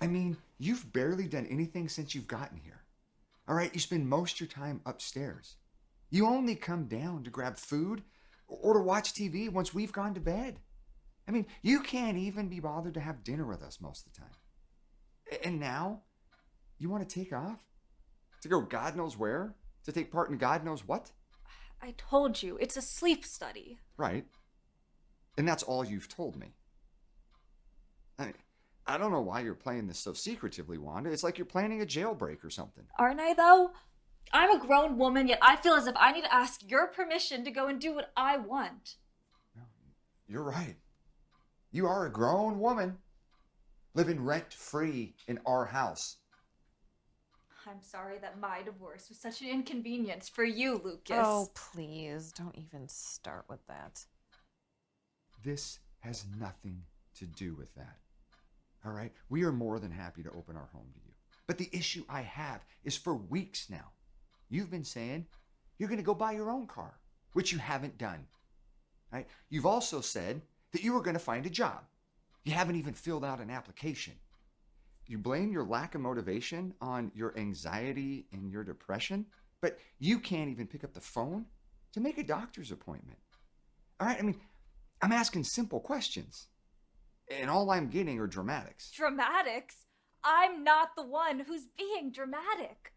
I mean, you've barely done anything since you've gotten here. All right, you spend most of your time upstairs. You only come down to grab food or to watch TV once we've gone to bed. I mean, you can't even be bothered to have dinner with us most of the time. And now, you want to take off? To go God knows where? To take part in God knows what? I told you, it's a sleep study. Right. And that's all you've told me. I don't know why you're playing this so secretively, Wanda. It's like you're planning a jailbreak or something. Aren't I, though? I'm a grown woman, yet I feel as if I need to ask your permission to go and do what I want. No, you're right. You are a grown woman, living rent-free in our house. I'm sorry that my divorce was such an inconvenience for you, Lucas. Oh, please, don't even start with that. This has nothing to do with that. All right? We are more than happy to open our home to you. But the issue I have is for weeks now. You've been saying you're going to go buy your own car, which you haven't done. Right? You've also said that you were going to find a job. You haven't even filled out an application. You blame your lack of motivation on your anxiety and your depression, but you can't even pick up the phone to make a doctor's appointment. All right? I mean, I'm asking simple questions. And all I'm getting are dramatics. Dramatics? I'm not the one who's being dramatic.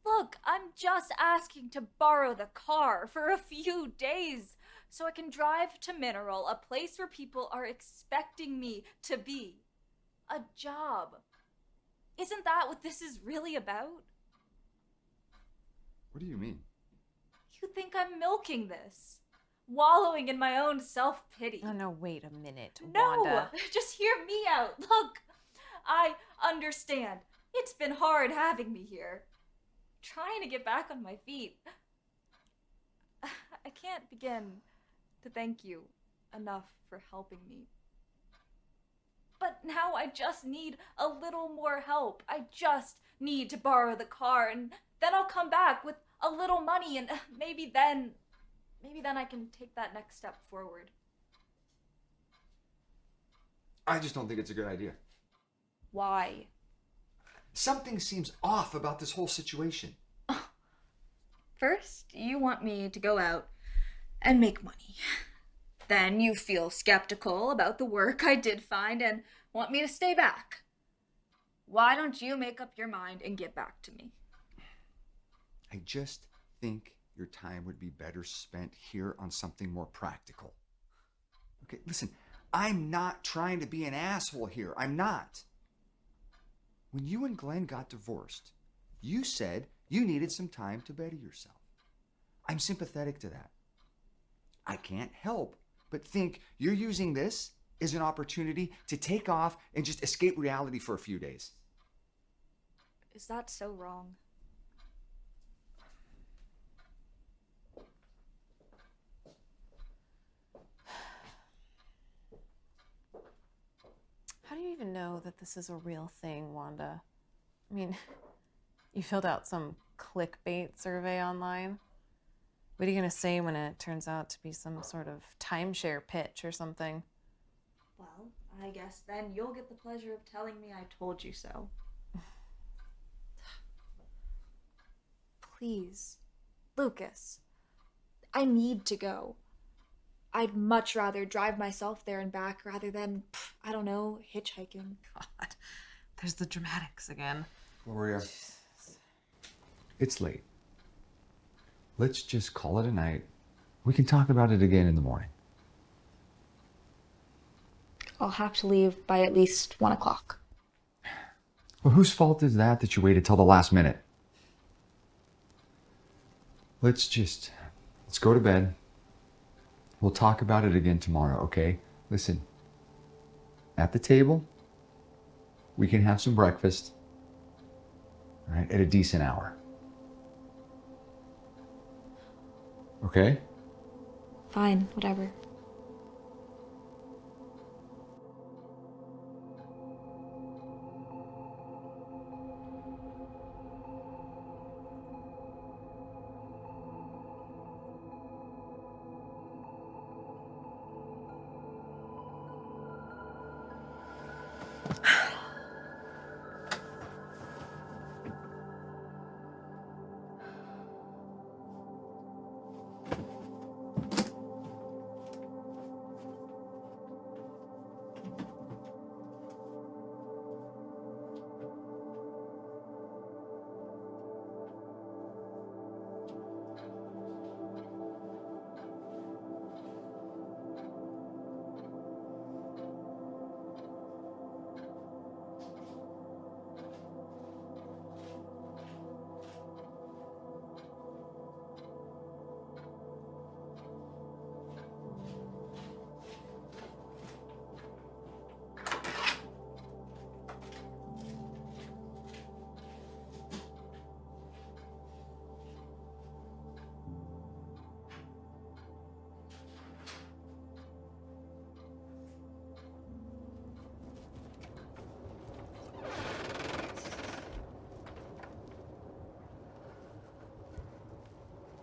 Look, I'm just asking to borrow the car for a few days so I can drive to Mineral, a place where people are expecting me to be. A job. Isn't that what this is really about? What do you mean? You think I'm milking this? Wallowing in my own self-pity. Oh, no, wait a minute, No! Wanda. Just hear me out. Look, I understand. It's been hard having me here. Trying to get back on my feet. I can't begin to thank you enough for helping me. But now I just need a little more help. I just need to borrow the car, and then I'll come back with a little money, and maybe then I can take that next step forward. I just don't think it's a good idea. Why? Something seems off about this whole situation. First, you want me to go out and make money. Then you feel skeptical about the work I did find and want me to stay back. Why don't you make up your mind and get back to me? I just think your time would be better spent here on something more practical. Okay, listen, I'm not trying to be an asshole here. I'm not. When you and Glenn got divorced, you said you needed some time to better yourself. I'm sympathetic to that. I can't help but think you're using this as an opportunity to take off and just escape reality for a few days. Is that so wrong? How do you even know that this is a real thing, Wanda? I mean, you filled out some clickbait survey online. What are you going to say when it turns out to be some sort of timeshare pitch or something? Well, I guess then you'll get the pleasure of telling me I told you so. Please, Lucas, I need to go. I'd much rather drive myself there and back rather than, I don't know, hitchhiking. God, there's the dramatics again. Gloria, it's late. Let's just call it a night. We can talk about it again in the morning. I'll have to leave by at least 1 o'clock. Well, whose fault is that you waited till the last minute? Let's go to bed. We'll talk about it again tomorrow, okay? Listen, at the table, we can have some breakfast, all right, at a decent hour. Okay? Fine, whatever.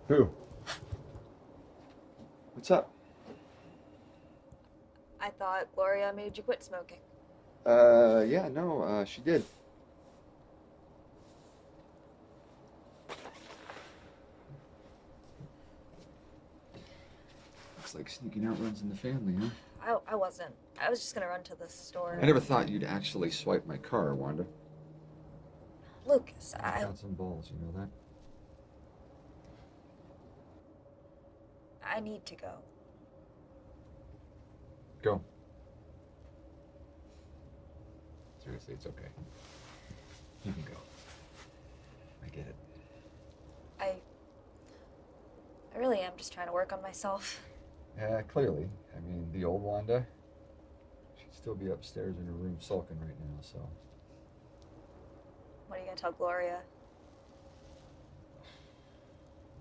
Who? What's up? I thought Gloria made you quit smoking. Yeah, no, she did. Looks like sneaking out runs in the family, huh? I wasn't. I was just gonna run to the store. I never thought you'd actually swipe my car, Wanda. Lucas, I've got some balls, you know that? I need to go. Go. Seriously, it's okay. You can go. I get it. I really am just trying to work on myself. Yeah, clearly. I mean, the old Wanda, she'd still be upstairs in her room sulking right now, so. What are you gonna tell Gloria?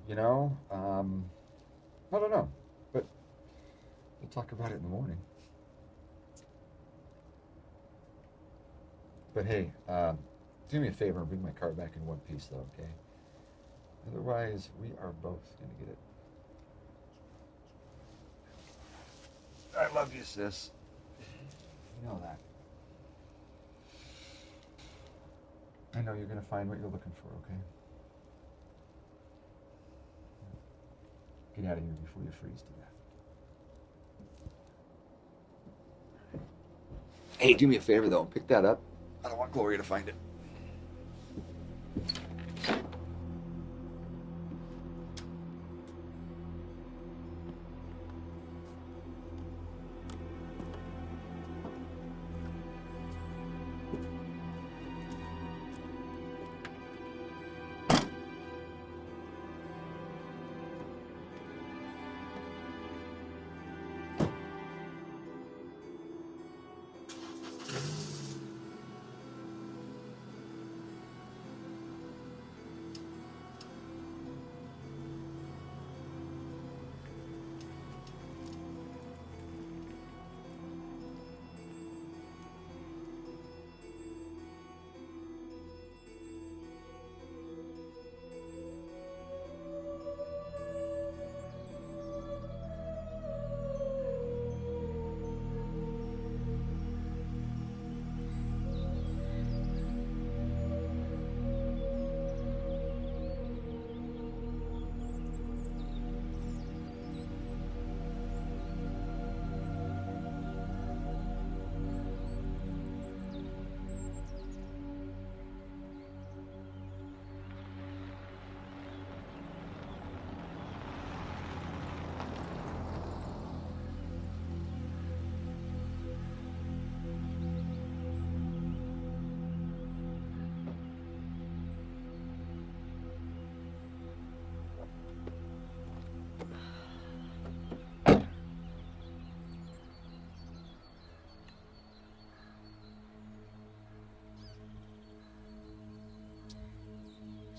You know, I don't know, but we'll talk about it in the morning. But hey, do me a favor and bring my car back in one piece, though, okay? Otherwise, we are both gonna get it. I love you, sis. You know that. I know you're gonna find what you're looking for, okay? Get out of here before you freeze to death. Hey, do me a favor, though. Pick that up. I don't want Gloria to find it.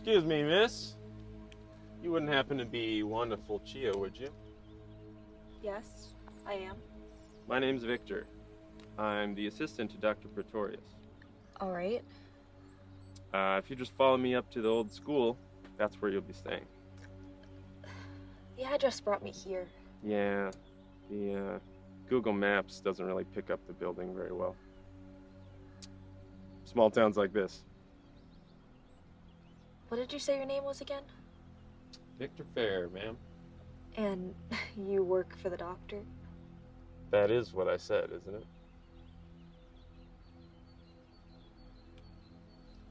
Excuse me, miss. You wouldn't happen to be Wonderful Chia, would you? Yes, I am. My name's Victor. I'm the assistant to Dr. Pretorius. All right. If you just follow me up to the old school, that's where you'll be staying. The address brought me here. Yeah, the Google Maps doesn't really pick up the building very well. Small towns like this. What did you say your name was again? Victor Fair, ma'am. And you work for the doctor? That is what I said, isn't it?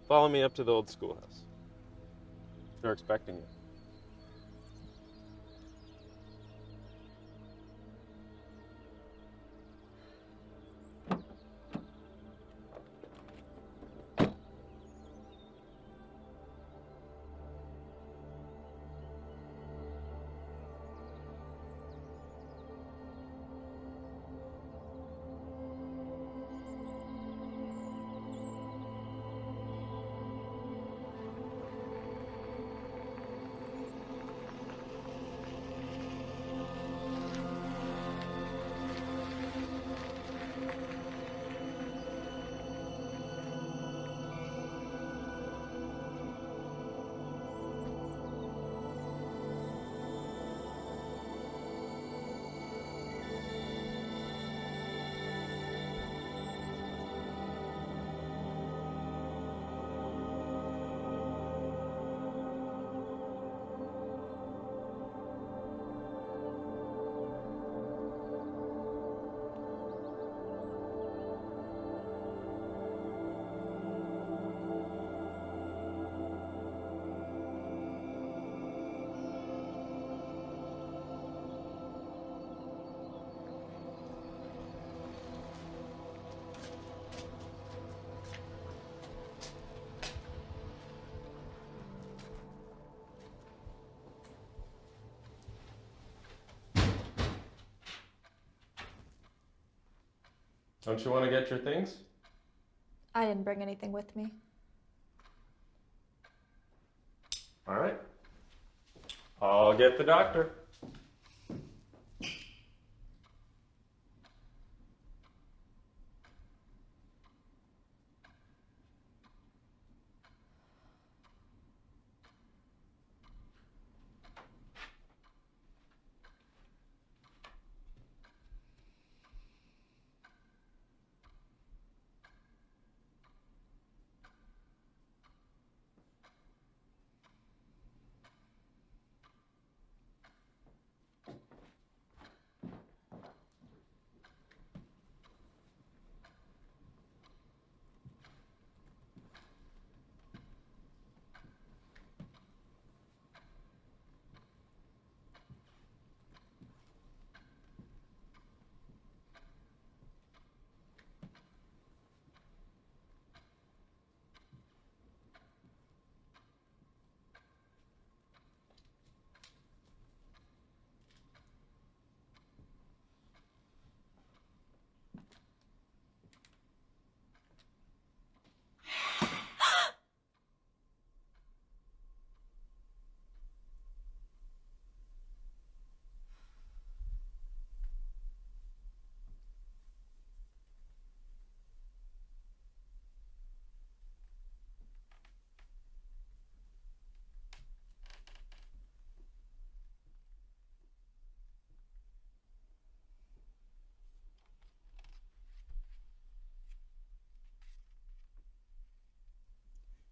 Follow me up to the old schoolhouse. They're expecting you. Don't you want to get your things? I didn't bring anything with me. All right. I'll get the doctor.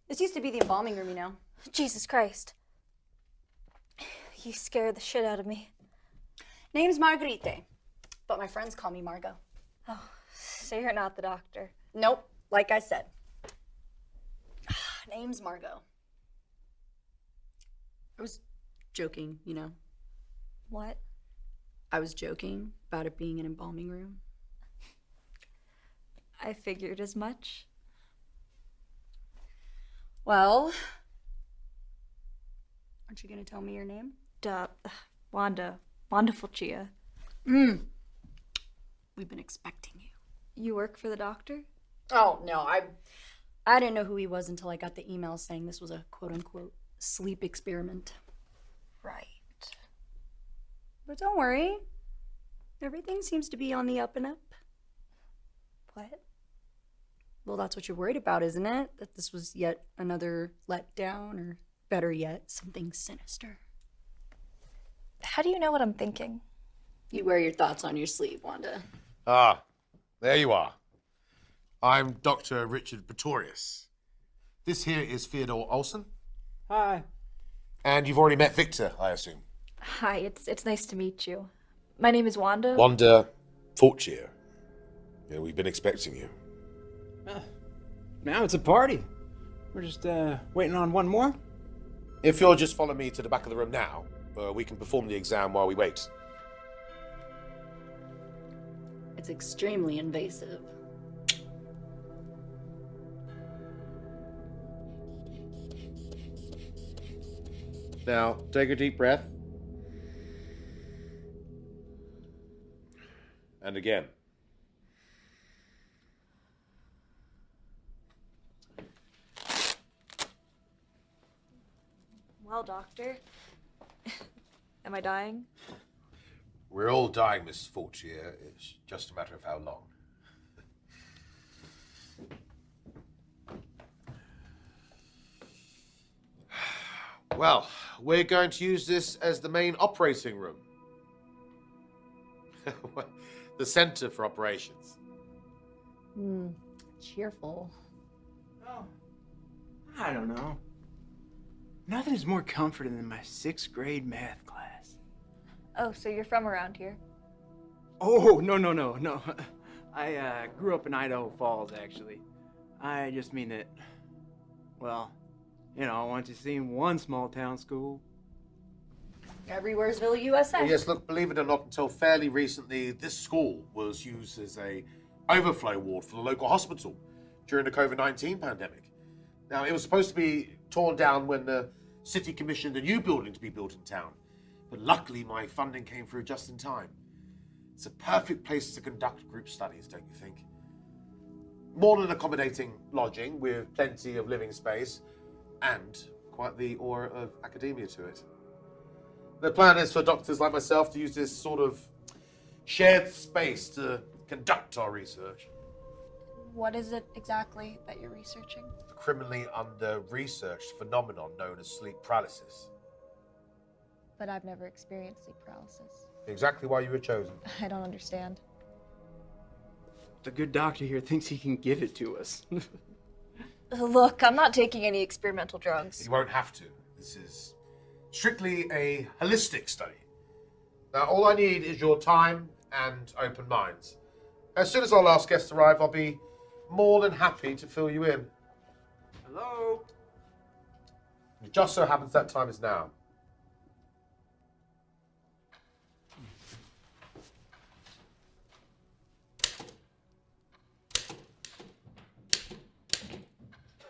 This used to be the embalming room, you know. Jesus Christ. You scared the shit out of me. Name's Marguerite, but my friends call me Margot. Oh, so you're not the doctor. Nope, like I said. Name's Margot. I was joking, you know. What? I was joking about it being an embalming room. I figured as much. Well, aren't you gonna tell me your name? Duh. Wanda. Wonderful Chia. We've been expecting you. You work for the doctor? Oh, no, I didn't know who he was until I got the email saying this was a quote-unquote sleep experiment. Right. But don't worry. Everything seems to be on the up and up. What? Well, that's what you're worried about, isn't it? That this was yet another letdown, or better yet, something sinister. How do you know what I'm thinking? You wear your thoughts on your sleeve, Wanda. Ah, there you are. I'm Dr. Richard Pretorius. This here is Theodore Olson. Hi. And you've already met Victor, I assume. Hi, it's nice to meet you. My name is Wanda. Wanda Fortier. Yeah, we've been expecting you. Now it's a party. We're just waiting on one more. If you'll just follow me to the back of the room now, we can perform the exam while we wait. It's extremely invasive. Now, take a deep breath. And again. Well, doctor. Am I dying? We're all dying, Miss Fortier. It's just a matter of how long. Well, we're going to use this as the main operating room. The center for operations. Cheerful. Oh, I don't know. Nothing's more comforting than my 6th grade math class. Oh, so you're from around here? Oh, no. I grew up in Idaho Falls, actually. I just mean that, well, I went to see one small town school. Everywheresville, USA. Well, yes, look, believe it or not, until fairly recently, this school was used as a overflow ward for the local hospital during the COVID-19 pandemic. Now, it was supposed to be torn down when the city commissioned a new building to be built in town. But luckily, my funding came through just in time. It's a perfect place to conduct group studies, don't you think? More than accommodating lodging with plenty of living space and quite the aura of academia to it. The plan is for doctors like myself to use this sort of shared space to conduct our research. What is it exactly that you're researching? The criminally under-researched phenomenon known as sleep paralysis. But I've never experienced sleep paralysis. Exactly why you were chosen. I don't understand. The good doctor here thinks he can give it to us. Look, I'm not taking any experimental drugs. You won't have to. This is strictly a holistic study. Now, all I need is your time and open minds. As soon as our last guests arrive, I'll be more than happy to fill you in. Hello? It just so happens that time is now.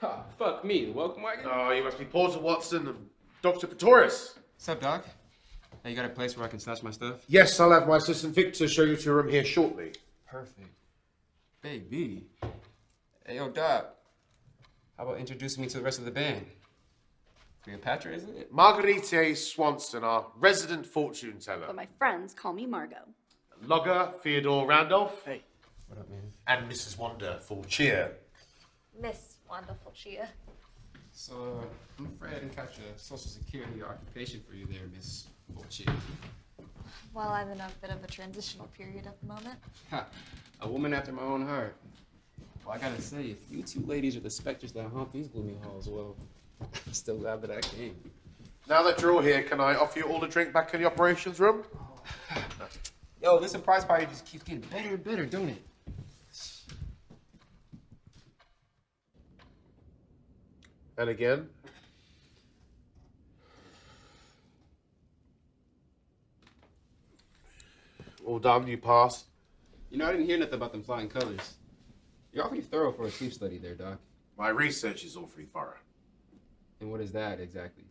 Ha, fuck me, the welcome wagon? Oh, you must be Porter Watson and Dr. Pretorius. What's up, Doc? Hey, you got a place where I can stash my stuff? Yes, I'll have my assistant Victor show you to your room here shortly. Perfect. Baby. Hey, yo, Doc. How about introducing me to the rest of the band? Cleopatra, isn't it? Marguerite Swanson, our resident fortune teller. But my friends call me Margot. Logger Theodore Randolph. Hey. What up, man? And Mrs. Wanda Fortier. Miss Wonderful Chia. So, I'm afraid I didn't catch a social security occupation for you there, Miss Fortier. Well, I'm in a bit of a transitional period at the moment. Ha, a woman after my own heart. Well, I gotta say, if you two ladies are the specters that haunt these gloomy halls, well, I'm still glad that I came. Now that you're all here, can I offer you all a drink back in the operations room? Yo, this surprise party just keeps getting better and better, don't it? And again. All done, you pass. You know, I didn't hear nothing about them flying colors. You're awfully thorough for a sleep study there, Doc. My research is awfully thorough. And what is that exactly?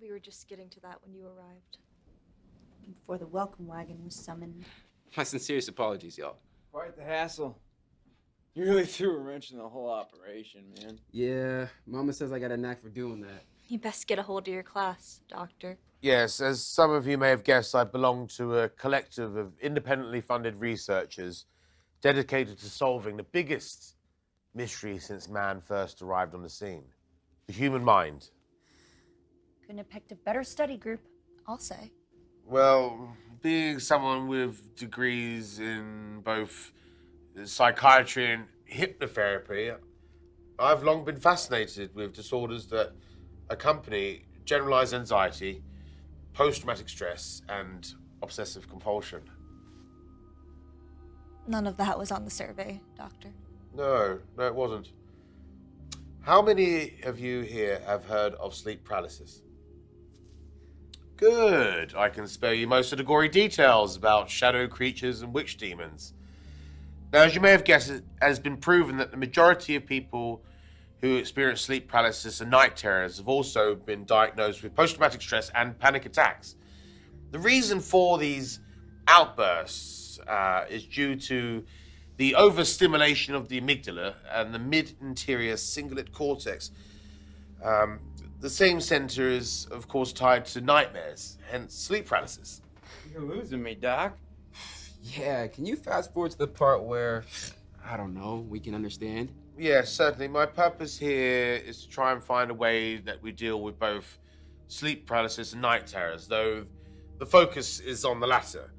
We were just getting to that when you arrived. Before the welcome wagon was summoned. My sincerest apologies, y'all. Quite the hassle. You really threw a wrench in the whole operation, man. Yeah, Mama says I got a knack for doing that. You best get a hold of your class, Doctor. Yes, as some of you may have guessed, I belong to a collective of independently funded researchers dedicated to solving the biggest mystery since man first arrived on the scene. The human mind. Couldn't have picked a better study group. I'll say. Well, being someone with degrees in both psychiatry and hypnotherapy, I've long been fascinated with disorders that accompany generalized anxiety, post-traumatic stress, and obsessive compulsion. None of that was on the survey, Doctor. No, it wasn't. How many of you here have heard of sleep paralysis? Good. I can spare you most of the gory details about shadow creatures and witch demons. Now, as you may have guessed, it has been proven that the majority of people who experience sleep paralysis and night terrors have also been diagnosed with post-traumatic stress and panic attacks. The reason for these outbursts is due to the overstimulation of the amygdala and the mid-anterior cingulate cortex. The same center is, of course, tied to nightmares, hence sleep paralysis. You're losing me, Doc. Yeah, can you fast forward to the part where, I don't know, we can understand? Yes, certainly. My purpose here is to try and find a way that we deal with both sleep paralysis and night terrors, though the focus is on the latter.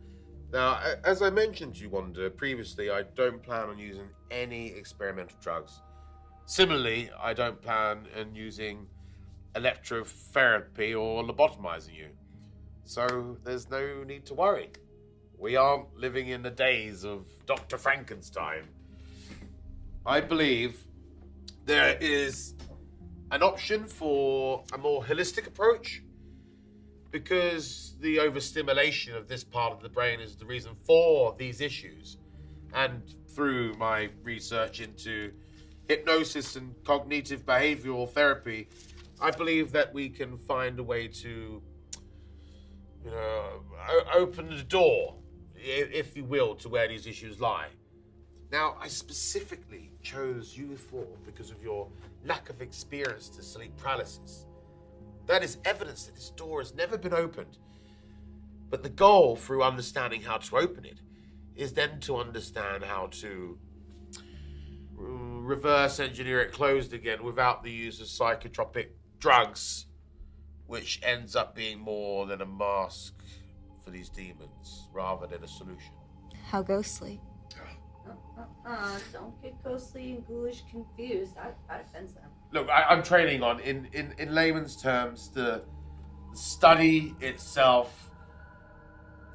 Now, as I mentioned to you, Wanda, previously, I don't plan on using any experimental drugs. Similarly, I don't plan on using electrotherapy or lobotomizing you. So there's no need to worry. We aren't living in the days of Dr. Frankenstein. I believe there is an option for a more holistic approach, because the overstimulation of this part of the brain is the reason for these issues. And through my research into hypnosis and cognitive behavioral therapy, I believe that we can find a way to, open the door, if you will, to where these issues lie. Now, I specifically chose you four because of your lack of experience to sleep paralysis. That is evidence that this door has never been opened. But the goal, through understanding how to open it, is then to understand how to reverse engineer it closed again without the use of psychotropic drugs, which ends up being more than a mask for these demons rather than a solution. How ghostly. Don't get ghostly and ghoulish confused. That offends them. Look, I'm training on, in layman's terms, the study itself.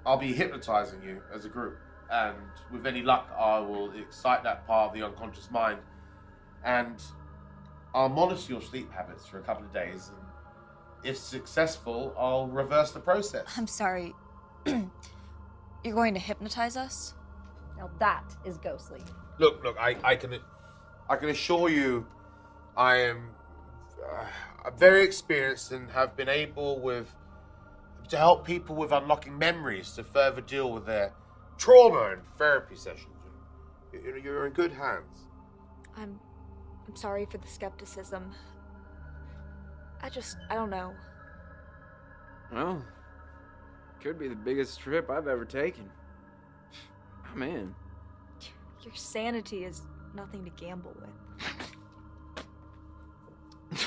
I'll be hypnotizing you as a group, and with any luck, I will excite that part of the unconscious mind, and I'll monitor your sleep habits for a couple of days, and if successful, I'll reverse the process. I'm sorry. You're going to hypnotize us? Now that is ghostly. Look, I can assure you, I am very experienced and have been able to help people with unlocking memories to further deal with their trauma in therapy sessions. You're in good hands. I'm sorry for the skepticism. I don't know. Well, could be the biggest trip I've ever taken. I'm in. Your sanity is nothing to gamble with.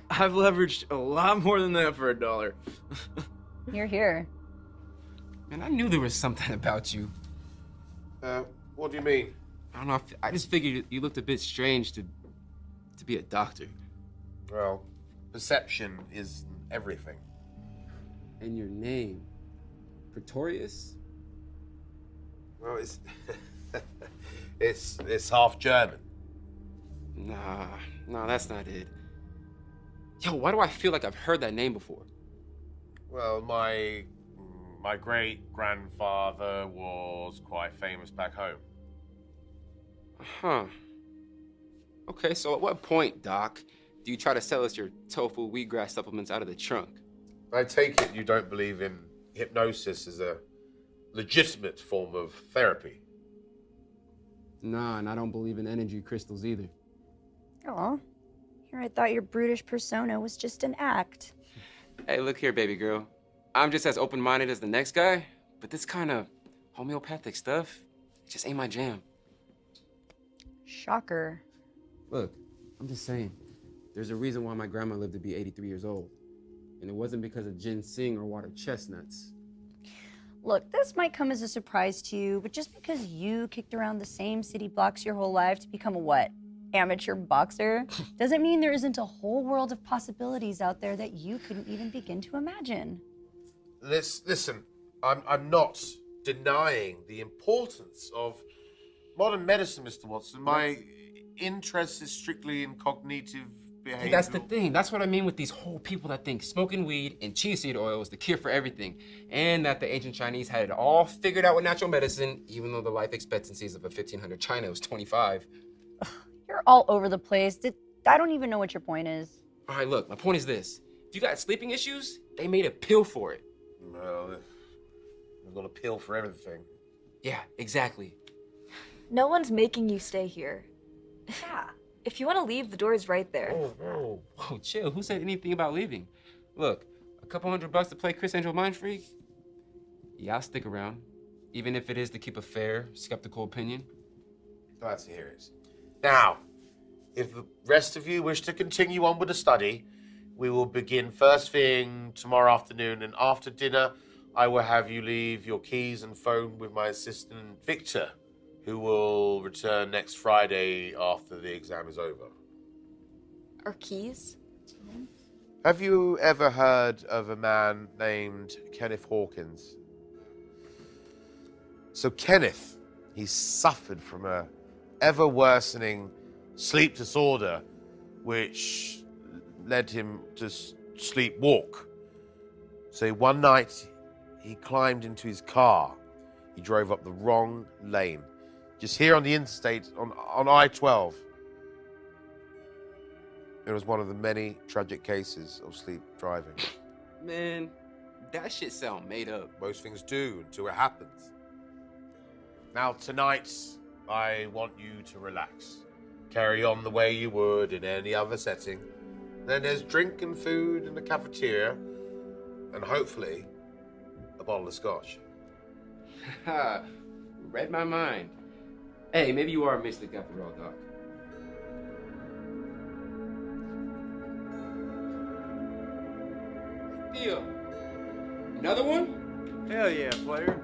I've leveraged a lot more than that for $1. You're here. Man, I knew there was something about you. What do you mean? I don't know, I just figured you looked a bit strange to be a doctor. Well, perception is everything. And your name, Pretorius? Well, it's half German. Nah, that's not it. Yo, why do I feel like I've heard that name before? Well, my great-grandfather was quite famous back home. Huh. Okay, so at what point, Doc, do you try to sell us your tofu wheatgrass supplements out of the trunk? I take it you don't believe in hypnosis as a legitimate form of therapy. Nah, and I don't believe in energy crystals either. Aw. Here, I thought your brutish persona was just an act. Hey, look here, baby girl. I'm just as open-minded as the next guy, but this kind of homeopathic stuff, it just ain't my jam. Shocker. Look, I'm just saying, there's a reason why my grandma lived to be 83 years old. And it wasn't because of ginseng or water chestnuts. Look, this might come as a surprise to you, but just because you kicked around the same city blocks your whole life to become a what? Amateur boxer doesn't mean there isn't a whole world of possibilities out there that you couldn't even begin to imagine. Listen, I'm not denying the importance of modern medicine, Mr. Watson. My interest is strictly in cognitive behavior. That's the thing. That's what I mean with these whole people that think smoking weed and chia seed oil is the cure for everything. And that the ancient Chinese had it all figured out with natural medicine, even though the life expectancies of a 1500 China was 25. You're all over the place. I don't even know what your point is. All right, look, my point is this. If you got sleeping issues, they made a pill for it. Well, they've got a pill for everything. Yeah, exactly. No one's making you stay here. Yeah. If you want to leave, the door is right there. Whoa, chill. Who said anything about leaving? Look, a couple $100 to play Chris Angel Mind Freak? Yeah, I'll stick around. Even if it is to keep a fair, skeptical opinion. Glad to hear it. Now, if the rest of you wish to continue on with the study, we will begin first thing tomorrow afternoon, and after dinner, I will have you leave your keys and phone with my assistant, Victor, who will return next Friday after the exam is over. Our keys? Have you ever heard of a man named Kenneth Hawkins? So Kenneth, he suffered from a ever-worsening sleep disorder, which led him to sleepwalk. So one night, he climbed into his car. He drove up the wrong lane, just here on the interstate, on I-12. It was one of the many tragic cases of sleep driving. Man, that shit sound made up. Most things do until it happens. Now tonight, I want you to relax. Carry on the way you would in any other setting. Then there's drink and food in the cafeteria, and hopefully, a bottle of scotch. Ha, read my mind. Hey, maybe you are a mystic after all, Doc. Theo, another one? Hell yeah, player.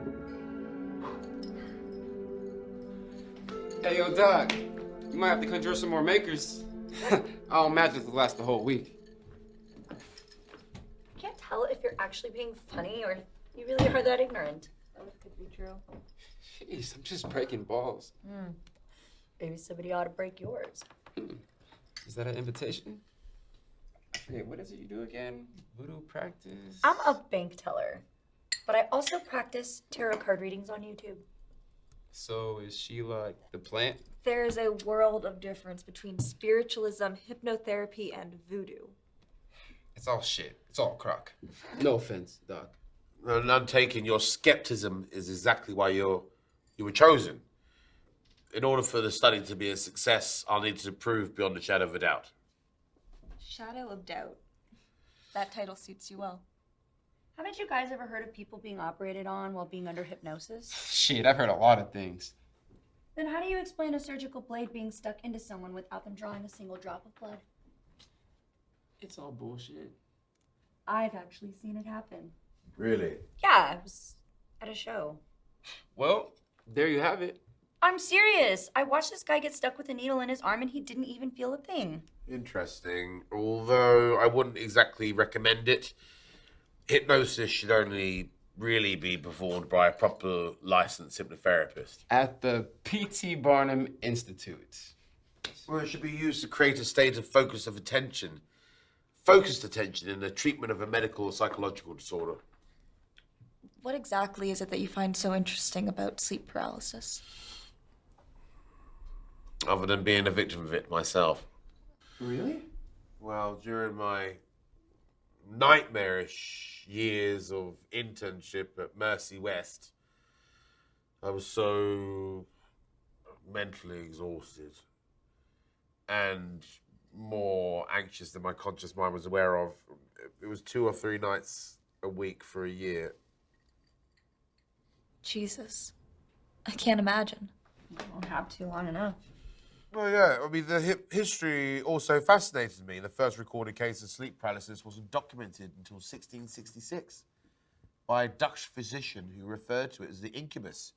Hey, yo, Doc, you might have to conjure some more makers. I don't imagine it'll last the whole week. I can't tell if you're actually being funny or if you really are that ignorant. That could be true. Jeez, I'm just breaking balls. Maybe somebody ought to break yours. Is that an invitation? Hey, what is it you do again? Voodoo practice? I'm a bank teller, but I also practice tarot card readings on YouTube. So is she like the plant? There's a world of difference between spiritualism, hypnotherapy, and voodoo. It's all shit. It's all crock. No offense, Doc. And I'm taking your skepticism is exactly why you were chosen. In order for the study to be a success, I'll need to prove beyond a shadow of a doubt. Shadow of Doubt. That title suits you well. Haven't you guys ever heard of people being operated on while being under hypnosis? Shit, I've heard a lot of things. Then how do you explain a surgical blade being stuck into someone without them drawing a single drop of blood? It's all bullshit. I've actually seen it happen. Really? Yeah, I was at a show. Well, there you have it. I'm serious. I watched this guy get stuck with a needle in his arm and he didn't even feel a thing. Interesting. Although I wouldn't exactly recommend it. Hypnosis should only really be performed by a proper licensed hypnotherapist. At the P.T. Barnum Institute. Well, it should be used to create a state of focused attention in the treatment of a medical or psychological disorder. What exactly is it that you find so interesting about sleep paralysis? Other than being a victim of it myself. Really? Well, during my nightmarish years of internship at Mercy West, I was so mentally exhausted and more anxious than my conscious mind was aware of. It was 2 or 3 nights a week for a year. Jesus. I can't imagine. I don't have to long enough. Well, yeah, I mean, the history also fascinated me. The first recorded case of sleep paralysis wasn't documented until 1666 by a Dutch physician who referred to it as the incubus.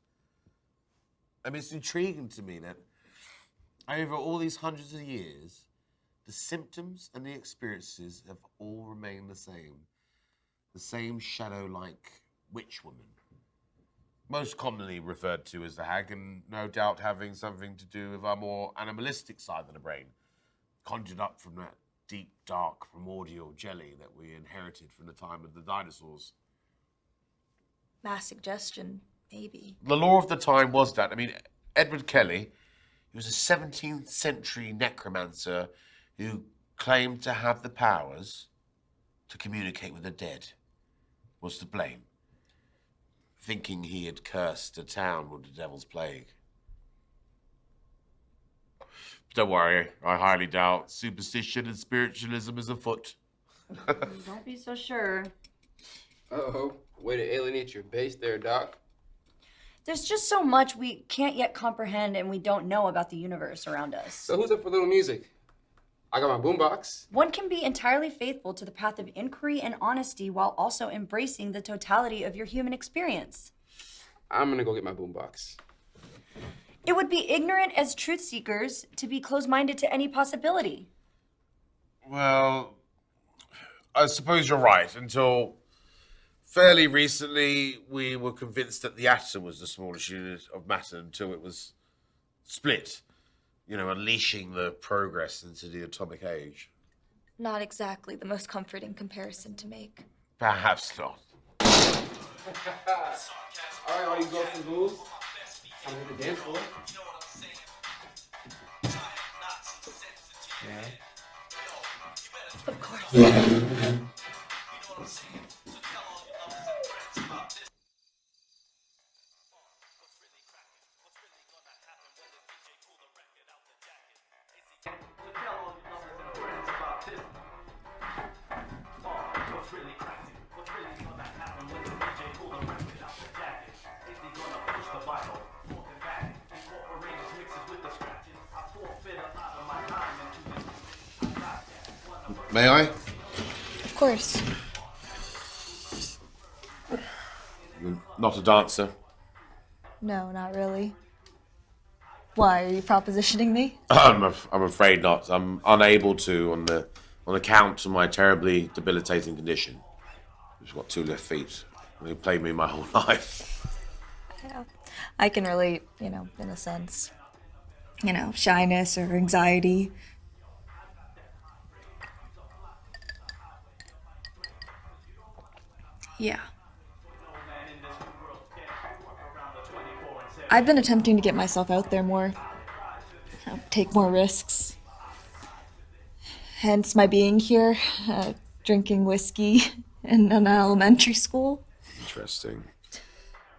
I mean, it's intriguing to me that over all these hundreds of years, the symptoms and the experiences have all remained the same. The same shadow-like witch woman. Most commonly referred to as the hag, and no doubt having something to do with our more animalistic side of the brain, conjured up from that deep, dark, primordial jelly that we inherited from the time of the dinosaurs. Mass suggestion, maybe. The law of the time was that. I mean, Edward Kelly, he was a 17th century necromancer who claimed to have the powers to communicate with the dead, was to blame, thinking he had cursed a town with the devil's plague. Don't worry, I highly doubt superstition and spiritualism is afoot. Don't be so sure. Uh-oh. Way to alienate your base there, Doc. There's just so much we can't yet comprehend and we don't know about the universe around us. So who's up for a little music? I got my boombox. One can be entirely faithful to the path of inquiry and honesty while also embracing the totality of your human experience. I'm gonna go get my boombox. It would be ignorant as truth seekers to be closed-minded to any possibility. Well, I suppose you're right. Until fairly recently, we were convinced that the atom was the smallest unit of matter until it was split. You know, unleashing the progress into the atomic age. Not exactly the most comforting comparison to make. Perhaps not. All right, all you ghosts and ghouls, I'm here to dance floor. Yeah. Of course. May I? Of course. You're not a dancer. No, not really. Why, are you propositioning me? I'm afraid not. I'm unable to on account of my terribly debilitating condition. I've just got 2 left feet. They played me my whole life. Yeah. I can relate, in a sense. Shyness or anxiety. Yeah. I've been attempting to get myself out there more. Take more risks. Hence my being here, drinking whiskey in an elementary school. Interesting.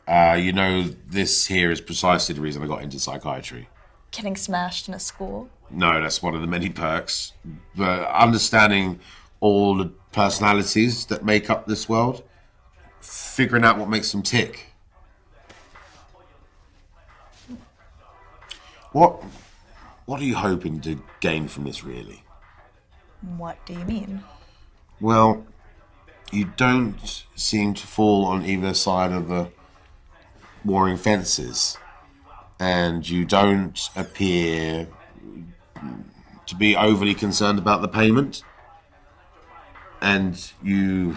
This here is precisely the reason I got into psychiatry. Getting smashed in a school. No, that's one of the many perks. But understanding all the personalities that make up this world, figuring out what makes them tick. What are you hoping to gain from this, really? What do you mean? Well, you don't seem to fall on either side of the warring fences, and you don't appear to be overly concerned about the payment, and you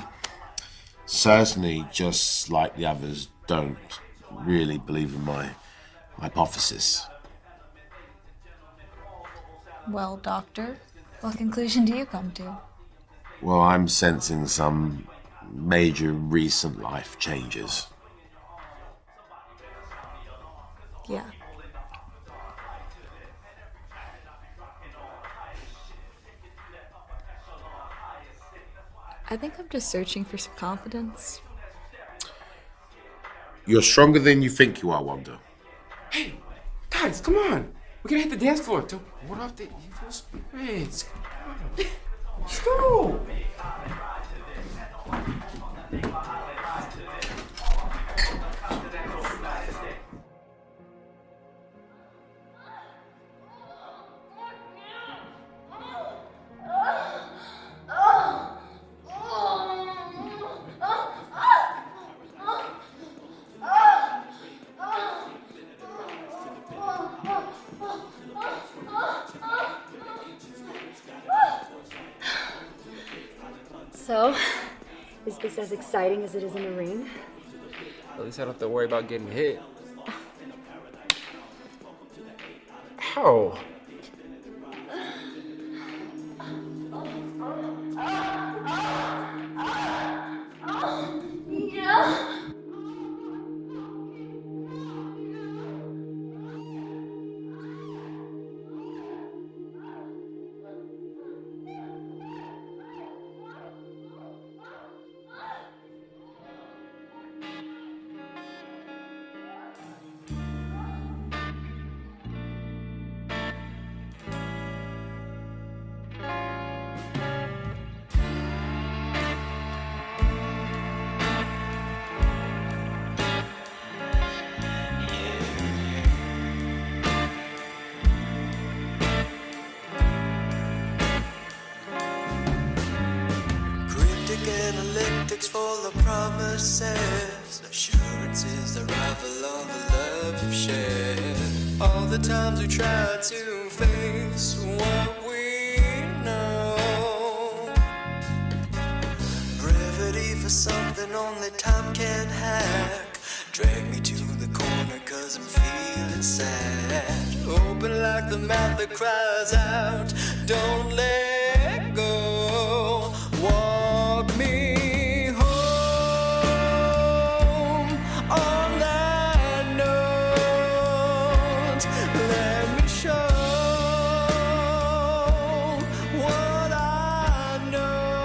certainly, just like the others, don't really believe in my hypothesis. Well, doctor, what conclusion do you come to? Well, I'm sensing some major recent life changes. Yeah. I think I'm just searching for some confidence. You're stronger than you think you are, Wanda. Hey, guys, come on. We're gonna hit the dance floor to ward off the evil spirits. Let's go! So, is this as exciting as it is in the ring? At least I don't have to worry about getting hit. Ow! Analytics full of promises, assurances, the rival of the love you've shared. All the times we tried to face what we know. Brevity for something only time can hack. Drag me to the corner 'cause I'm feeling sad. Open like the mouth that cries out, don't let go. Walk me home on that note. Let me show what I know.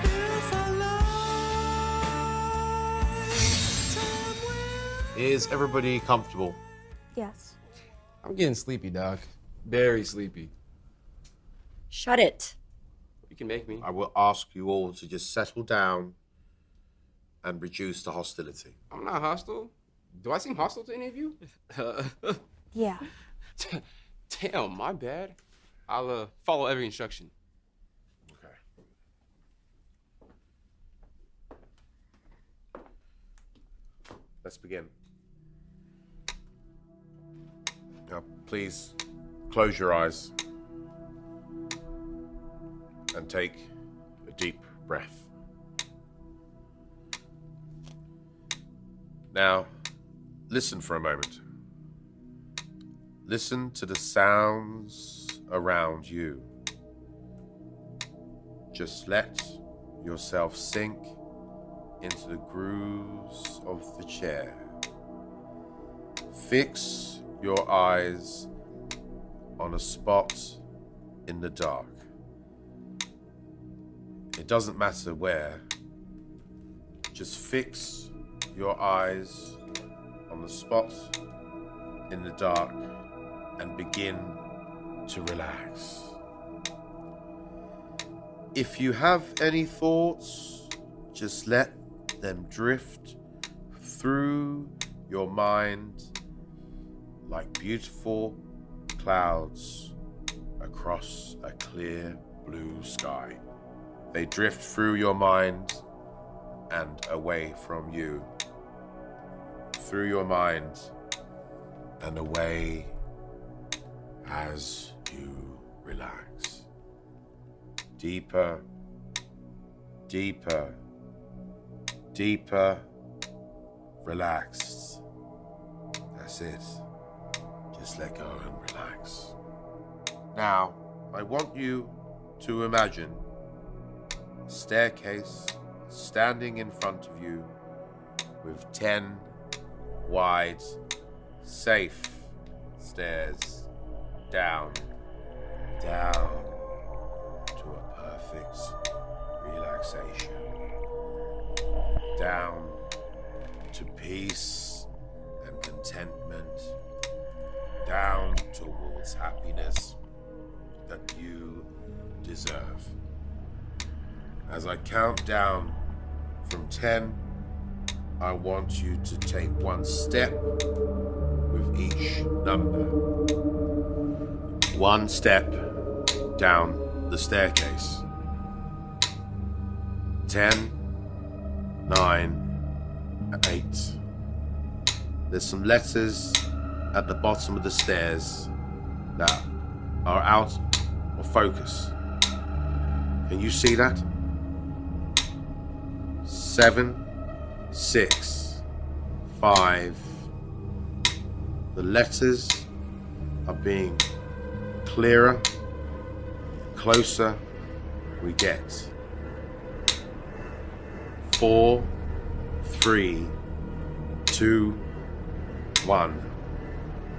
If I lie, Is everybody comfortable? Yes. I'm getting sleepy, Doc. Very sleepy. Shut it. You can make me. I will ask you all to just settle down and reduce the hostility. I'm not hostile. Do I seem hostile to any of you? Yeah. Damn, my bad. I'll follow every instruction. Okay. Let's begin. Now, please close your eyes and take a deep breath. Now, listen for a moment. Listen to the sounds around you. Just let yourself sink into the grooves of the chair. Fix your eyes on a spot in the dark. It doesn't matter where. Just fix your eyes on the spot in the dark and begin to relax. If you have any thoughts, just let them drift through your mind like beautiful clouds across a clear blue sky. They drift through your mind and away from you. Through your mind and away as you relax. Deeper, deeper, deeper, relaxed. That's it. Just let go and relax. Now, I want you to imagine a staircase standing in front of you with 10 wide, safe stairs down, down to a perfect relaxation. Down to peace and contentment. Down towards happiness. that you deserve. As I count down from 10, I want you to take one step with each number. One step down the staircase. 10, 9, 8. There's some letters at the bottom of the stairs that are out of focus. Can you see that? 7, 6, 5. The letters are being clearer, closer we get. 4, 3, 2, 1.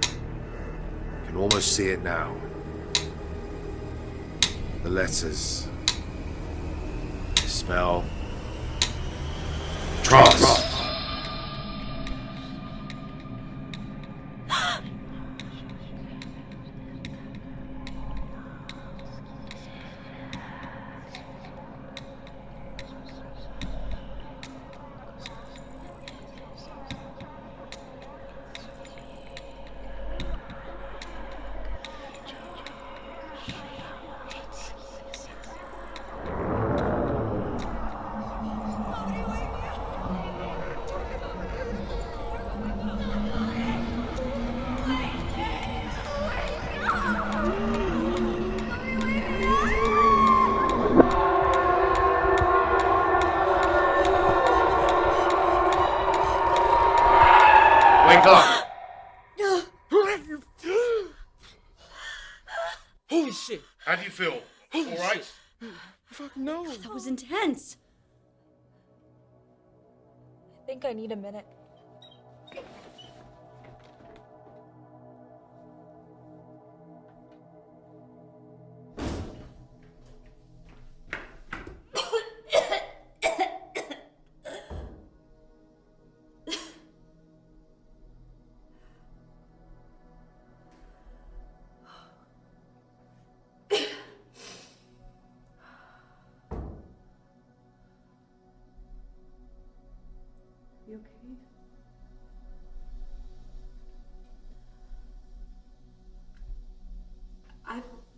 You can almost see it now. The letters spell trust. Wake up! Holy shit! How do you feel? Holy All right? shit. Fuck no. That was intense. I think I need a minute. You okay?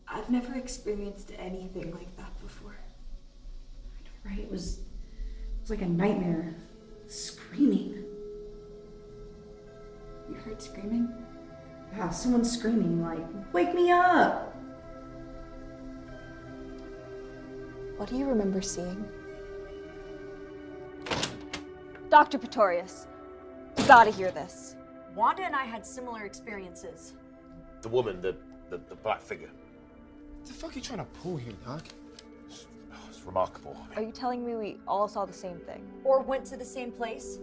I've never experienced anything like that before. I know, right? It was like a nightmare. Screaming. You heard screaming? Yeah, someone screaming like, "Wake me up!" What do you remember seeing? Dr. Pretorius, you gotta hear this. Wanda and I had similar experiences. The woman, the black figure. What the fuck are you trying to pull here, Doc? It's remarkable. Are you telling me we all saw the same thing? Or went to the same place.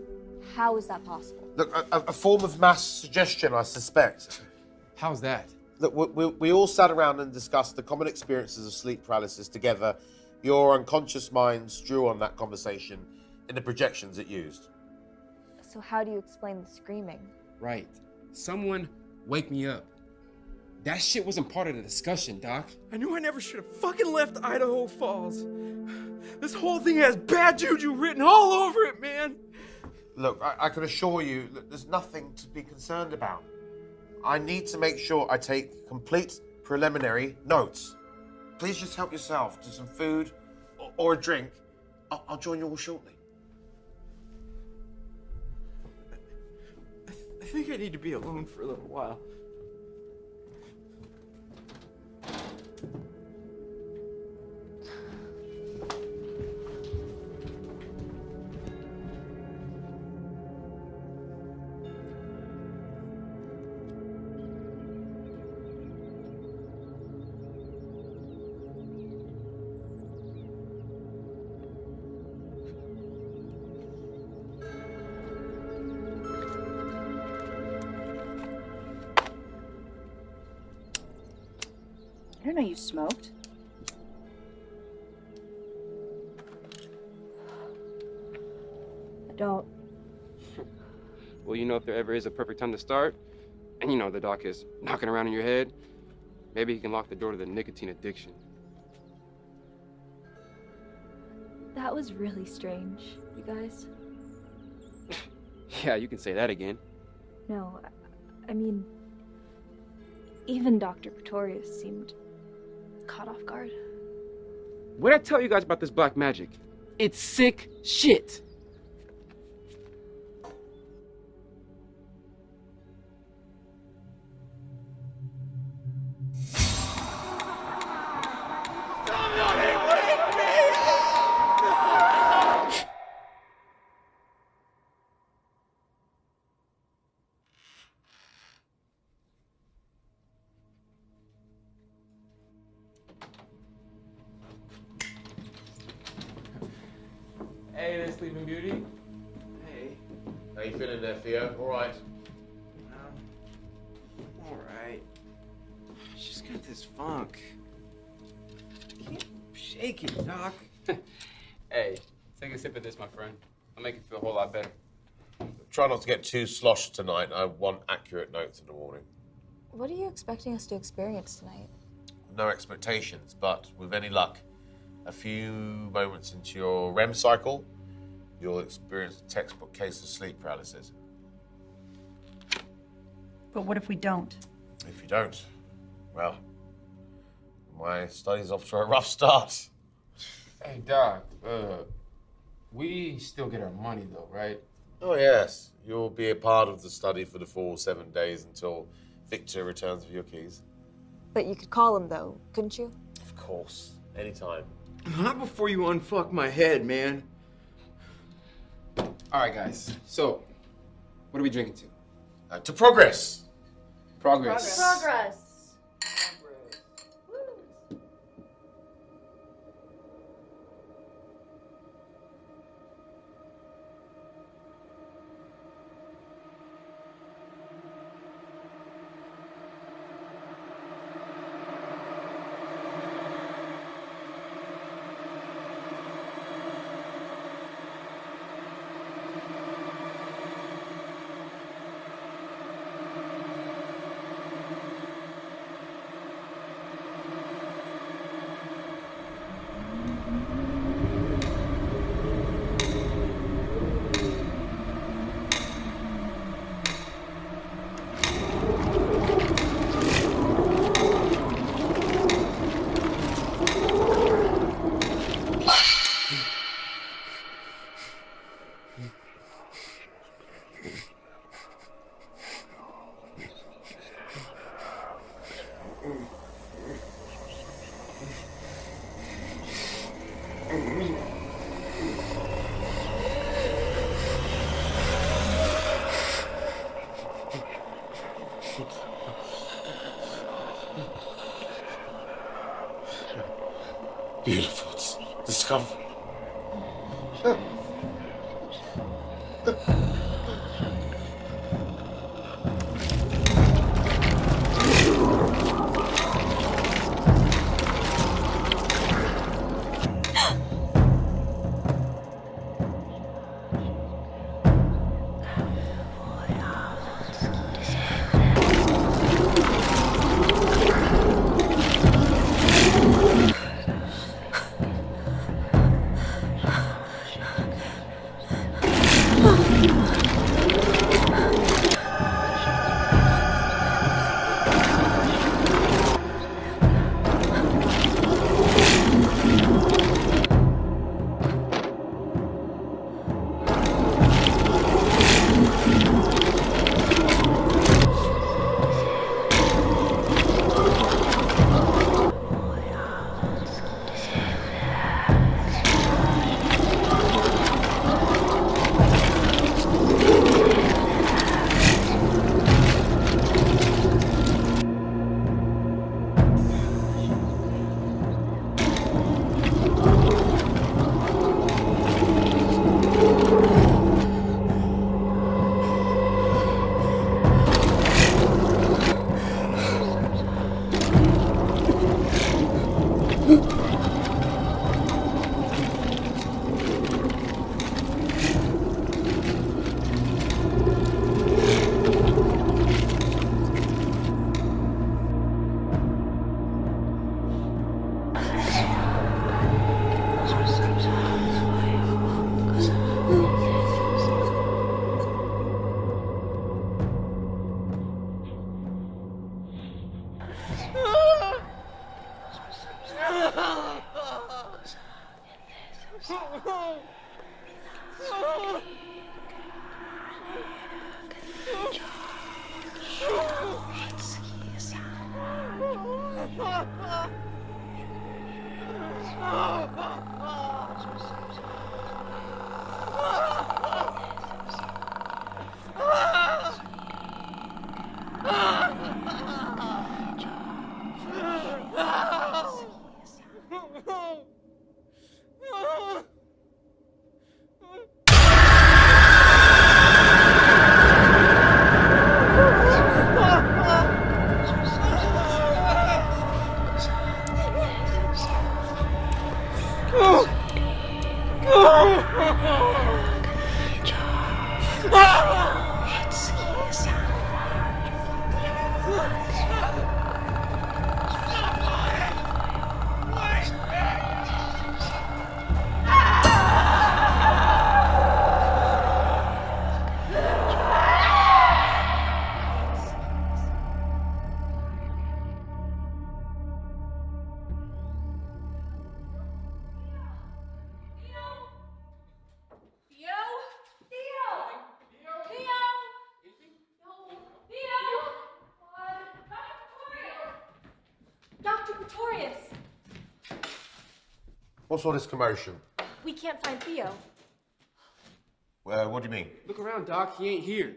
How is that possible? Look, a form of mass suggestion, I suspect. How's that? Look, we all sat around and discussed the common experiences of sleep paralysis together. Your unconscious minds drew on that conversation in the projections it used. So how do you explain the screaming? Right. Someone wake me up. That shit wasn't part of the discussion, Doc. I knew I never should have fucking left Idaho Falls. This whole thing has bad juju written all over it, man. Look, I can assure you that there's nothing to be concerned about. I need to make sure I take complete preliminary notes. Please just help yourself to some food or a drink. I'll join you all shortly. I think I need to be alone for a little while. I didn't know you smoked. I don't. Well, you know, if there ever is a perfect time to start, and you know the doc is knocking around in your head, Maybe he can lock the door to the nicotine addiction. That was really strange, you guys. Yeah, you can say that again. No, I mean, even Dr. Pretorius seemed caught off guard. What'd I tell you guys about this black magic? It's sick shit. Hey there, Sleeping Beauty. Hey. How you feeling there, Theo? All right. All right. She's got this funk. Can't shake it, Doc. Hey, take a sip of this, my friend. I'll make you feel a whole lot better. Try not to get too sloshed tonight. I want accurate notes in the morning. What are you expecting us to experience tonight? No expectations, but with any luck, a few moments into your REM cycle, you'll experience a textbook case of sleep paralysis. But what if we don't? If you don't, well, my study's off to a rough start. Hey, Doc, we still get our money though, right? Oh, yes. You'll be a part of the study for the full 7 days until Victor returns with your keys. But you could call him, though, couldn't you? Of course. Anytime. Not before you unfuck my head, man. All right, guys. So, what are we drinking to? To progress. Progress. Progress. Beautiful discovery. Notorious! What's all this commotion? We can't find Theo. What do you mean? Look around, Doc. He ain't here.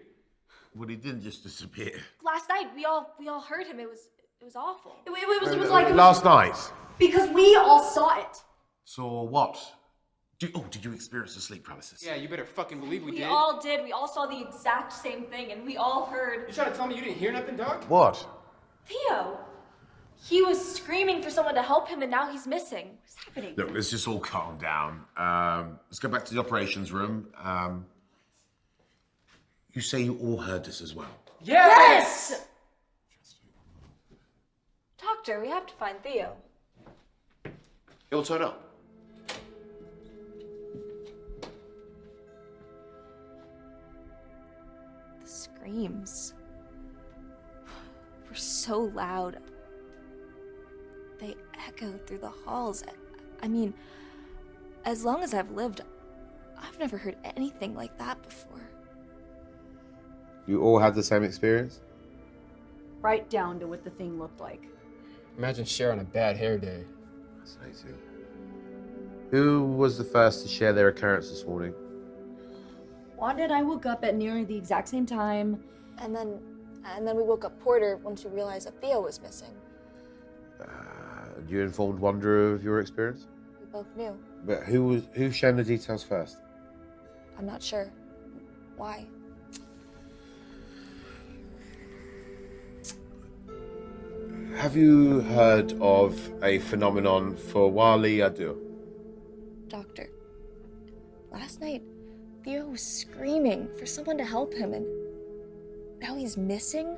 Well, he didn't just disappear. Last night, we all heard him. It was awful. It was like Last night. because we all saw it. So what? Did you experience the sleep paralysis? Yeah, you better fucking believe we We did. all did. We all saw the exact same thing, and we all heard You trying to tell me you didn't hear nothing, Doc? What? Theo. He was screaming for someone to help him, and now he's missing. What's happening? Look, let's just all calm down. Let's go back to the operations room. You say you all heard this as well? Yes! Doctor, we have to find Theo. He'll turn up. The screams were so loud. They echoed through the halls. I mean, as long as I've lived, I've never heard anything like that before. You all had the same experience? Right down to what the thing looked like. Imagine sharing a bad hair day. Fascinating. Who was the first to share their occurrence this morning? Wanda and I woke up at nearly the exact same time. And then we woke up Porter once we realized that Theo was missing. You informed Wanda of your experience? We both knew. But who shared the details first? I'm not sure. Why? Have you heard of a phenomenon for Wali Adu? Doctor, last night, Theo was screaming for someone to help him, and now he's missing?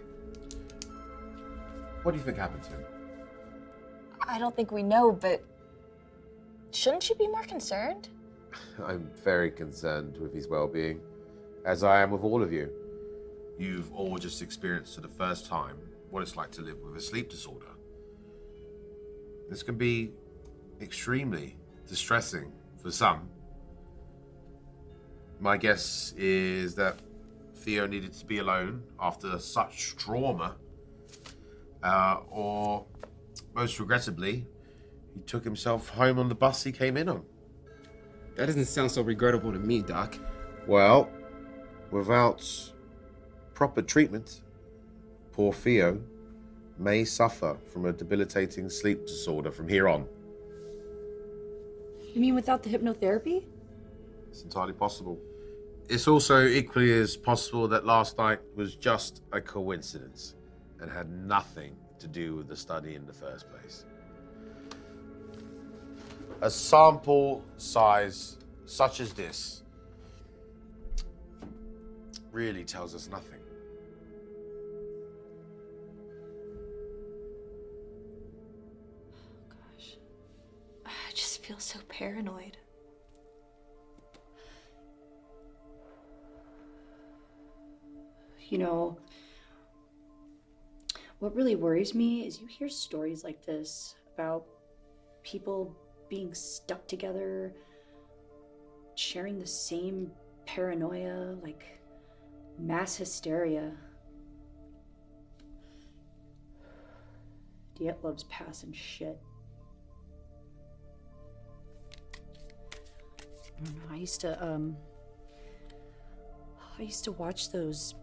What do you think happened to him? I don't think we know, but shouldn't you be more concerned? I'm very concerned with his well-being, as I am with all of you. You've all just experienced for the first time what it's like to live with a sleep disorder. This can be extremely distressing for some. My guess is that Theo needed to be alone after such trauma, or most regrettably, he took himself home on the bus he came in on. That doesn't sound so regrettable to me, Doc. Well, without proper treatment, poor Theo may suffer from a debilitating sleep disorder from here on. You mean without the hypnotherapy? It's entirely possible. It's also equally as possible that last night was just a coincidence and had nothing to do with the study in the first place. A sample size such as this really tells us nothing. Gosh, I just feel so paranoid. You know, what really worries me is you hear stories like this about people being stuck together, sharing the same paranoia, like mass hysteria. Dietlov's passing shit. I don't know, I used to watch those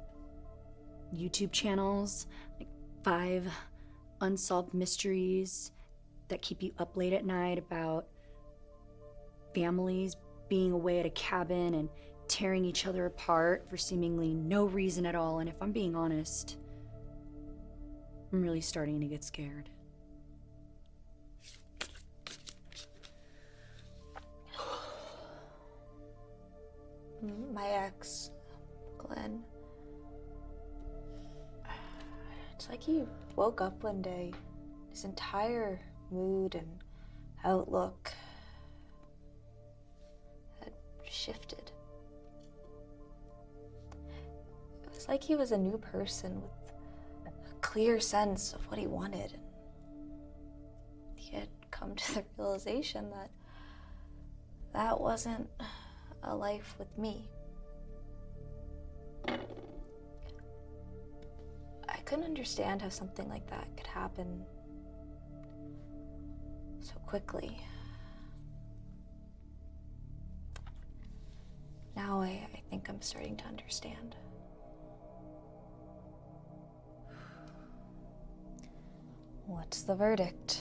YouTube channels, like 5 unsolved mysteries that keep you up late at night about families being away at a cabin and tearing each other apart for seemingly no reason at all. And if I'm being honest, I'm really starting to get scared. My ex, Glenn. It's like he woke up one day, his entire mood and outlook had shifted. It was like he was a new person with a clear sense of what he wanted. He had come to the realization that that wasn't a life with me. I couldn't understand how something like that could happen. quickly. Now I think I'm starting to understand. What's the verdict?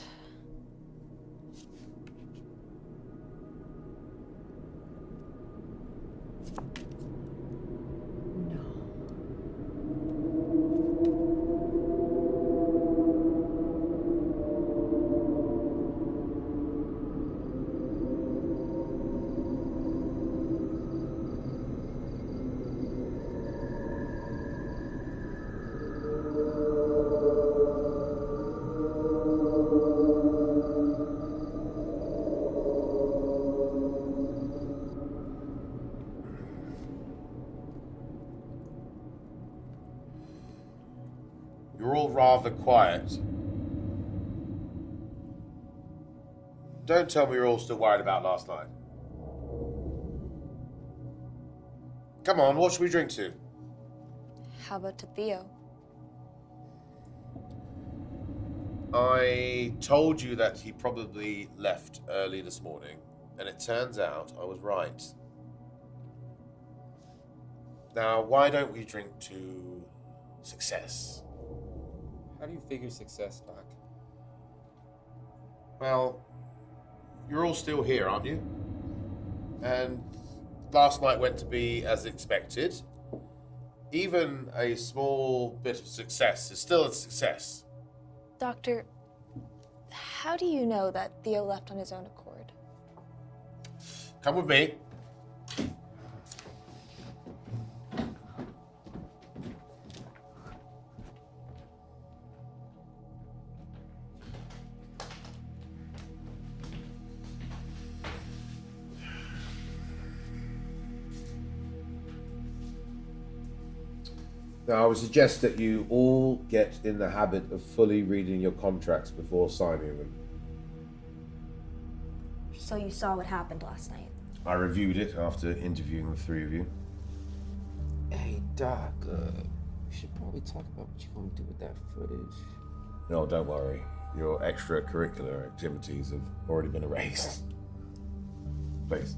You're all rather quiet. Don't tell me you're all still worried about last night. Come on, what should we drink to? How about to Theo? I told you that he probably left early this morning, and it turns out I was right. Now, why don't we drink to success? How do you figure success, Doc? Well, you're all still here, aren't you? And last night went to be as expected. Even a small bit of success is still a success. Doctor, how do you know that Theo left on his own accord? Come with me. Now, I would suggest that you all get in the habit of fully reading your contracts before signing them. So you saw what happened last night? I reviewed it after interviewing the three of you. Hey, Doc, we should probably talk about what you're going to do with that footage. No, don't worry. Your extracurricular activities have already been erased. Please.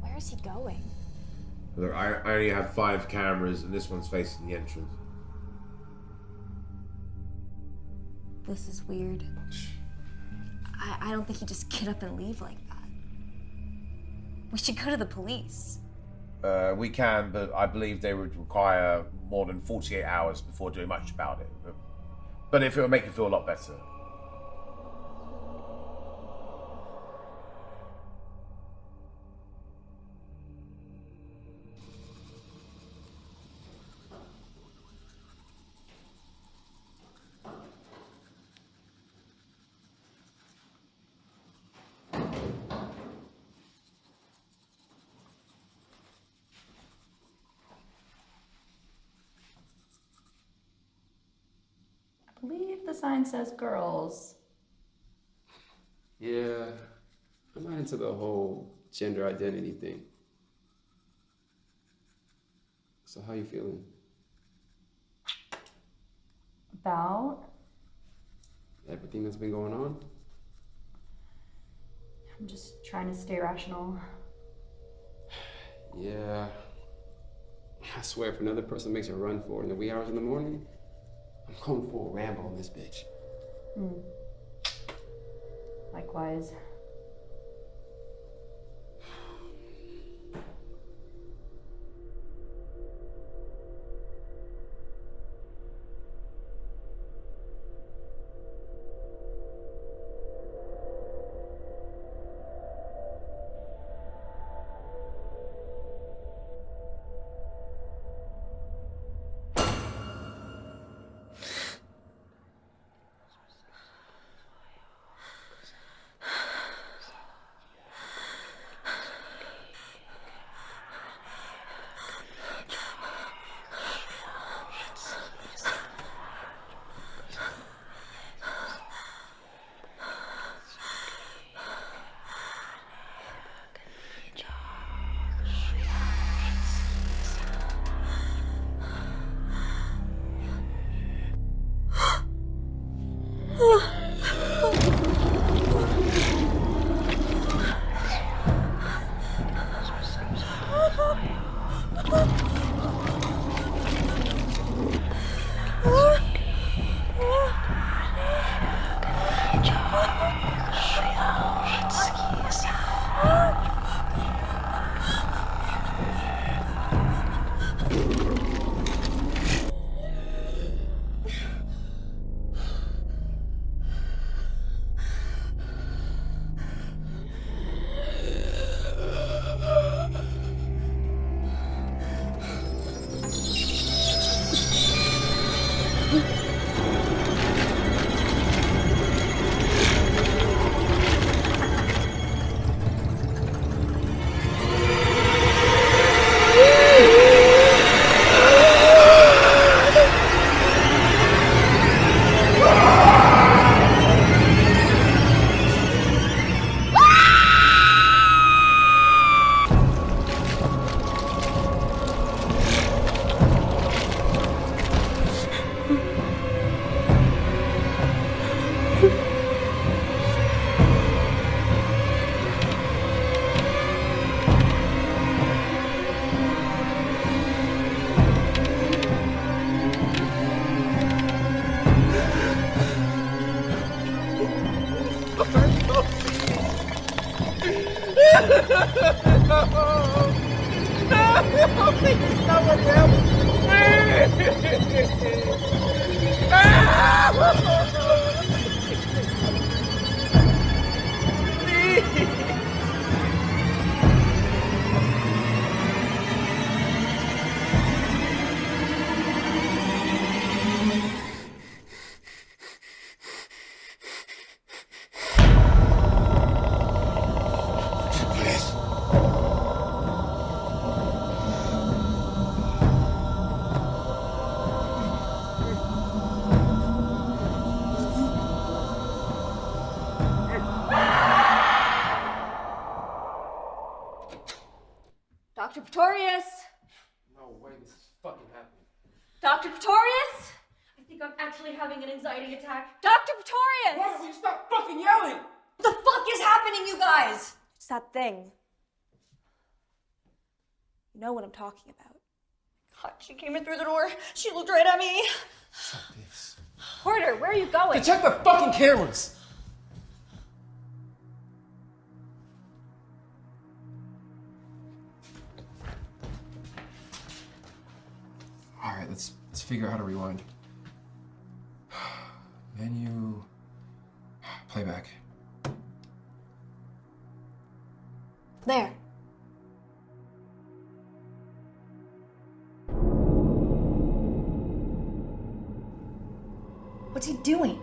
Where is he going? Look, I only have 5 cameras, and this one's facing the entrance. This is weird. I don't think he'd just get up and leave like that. We should go to the police. We can, but I believe they would require more than 48 hours before doing much about it. But if it would make you feel a lot better. I believe the sign says girls. Yeah, I'm not into the whole gender identity thing. So how you feeling? About? Everything that's been going on? I'm just trying to stay rational. Yeah. I swear, if another person makes a run for it in the wee hours in the morning, I'm going for a ramble on this bitch. Likewise. No, please, somebody help Dr. Pretorius! No way, this is fucking happening. Dr. Pretorius! I think I'm actually having an anxiety attack. Dr. Pretorius! Why don't you stop fucking yelling? What the fuck is happening, you guys? It's that thing. You know what I'm talking about. God, she came in through the door. She looked right at me. Fuck this. Porter, where are you going? To check the fucking cameras! Alright, let's figure out how to rewind. Menu. Playback. There. What's he doing?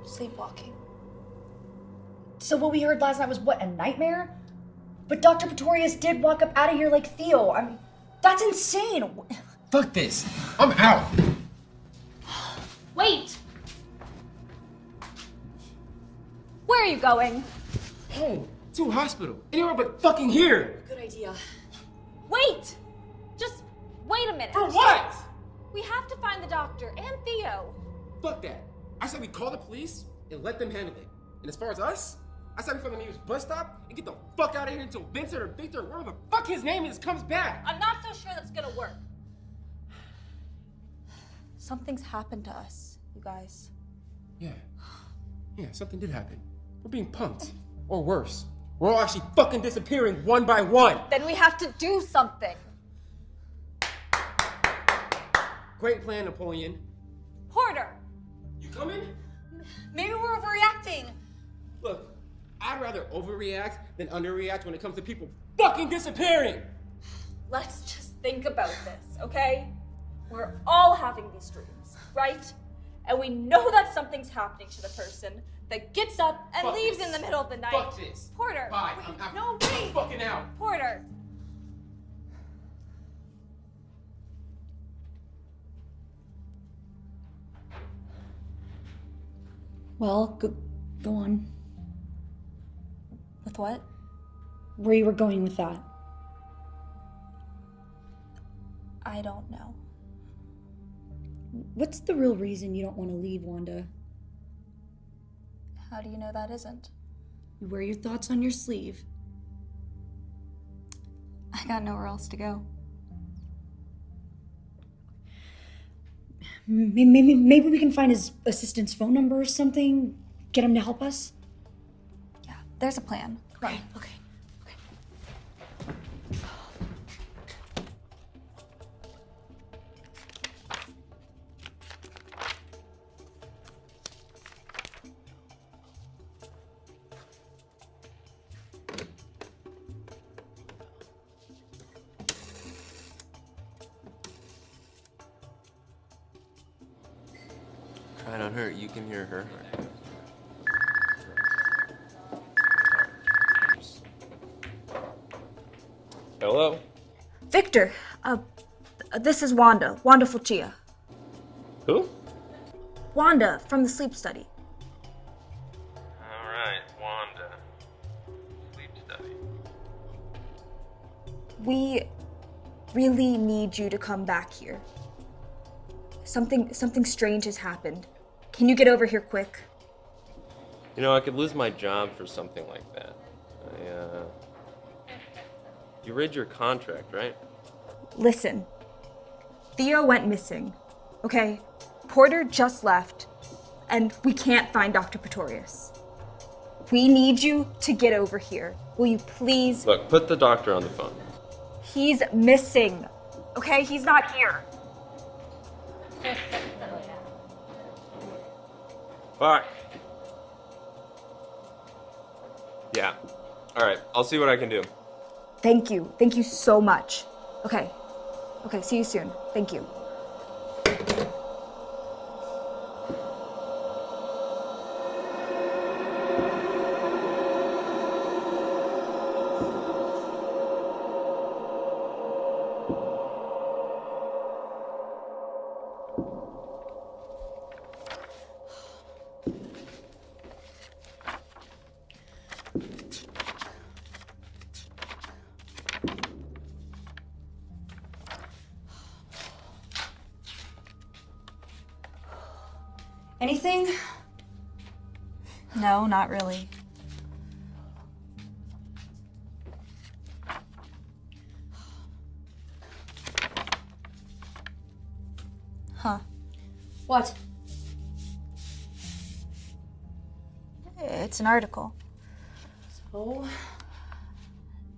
Sleepwalking. So what we heard last night was what, a nightmare? But Dr. Pretorius did walk up out of here like Theo. I mean, that's insane. Fuck this. I'm out. Wait! Where are you going? Home. To a hospital. Anywhere but fucking here. Good idea. Wait! Just wait a minute. For what? We have to find the doctor and Theo. Fuck that. I said we call the police and let them handle it. And as far as us, I said we find the nearest bus stop and get the fuck out of here until Vincent or Victor or whatever the fuck his name is comes back. I'm not so sure that's gonna work. Something's happened to us, you guys. Yeah, something did happen. We're being punked. Or worse, we're all actually fucking disappearing one by one. Then we have to do something. Great plan, Napoleon. Porter! You coming? Maybe we're overreacting. Look, I'd rather overreact than underreact when it comes to people fucking disappearing. Let's just think about this, okay? We're all having these dreams, right? And we know that something's happening to the person that gets up and Fuck leaves this. in the middle of the night. Fuck this. Porter! Bye. Wait, I'm no, wait! fucking out. Porter! Well, go on. With what? Where you were going with that? I don't know. What's the real reason you don't want to leave, Wanda? How do you know that isn't? You wear your thoughts on your sleeve. I got nowhere else to go. Maybe we can find his assistant's phone number or something. Get him to help us. Yeah, there's a plan. Right. Okay. Try not hurt. You can hear her. Hello? Victor, this is Wanda. Wanda Fulcia. Who? Wanda from the sleep study. Alright, Wanda. Sleep study. We really need you to come back here. Something strange has happened. Can you get over here quick? You know, I could lose my job for something like that. You read your contract, right? Listen, Theo went missing, okay? Porter just left, and we can't find Dr. Pretorius. We need you to get over here. Will you please? Look, put the doctor on the phone. He's missing. Okay, he's not here. Fuck. Yeah. Alright, I'll see what I can do. Thank you. Thank you so much. Okay. Okay, see you soon. Thank you. Anything? No, not really. Huh. What? It's an article. So?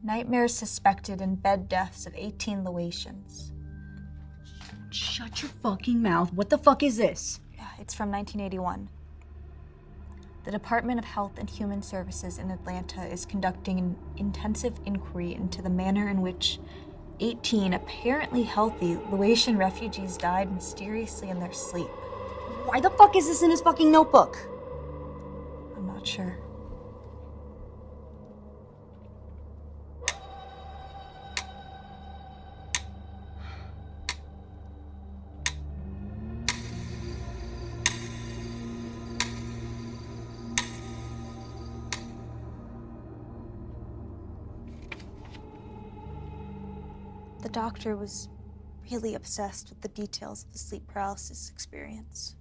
Nightmares suspected in bed deaths of 18 Laotians. Shut your fucking mouth. What the fuck is this? It's from 1981. The Department of Health and Human Services in Atlanta is conducting an intensive inquiry into the manner in which 18 apparently healthy Laotian refugees died mysteriously in their sleep. Why the fuck is this in his fucking notebook? I'm not sure. The doctor was really obsessed with the details of the sleep paralysis experience.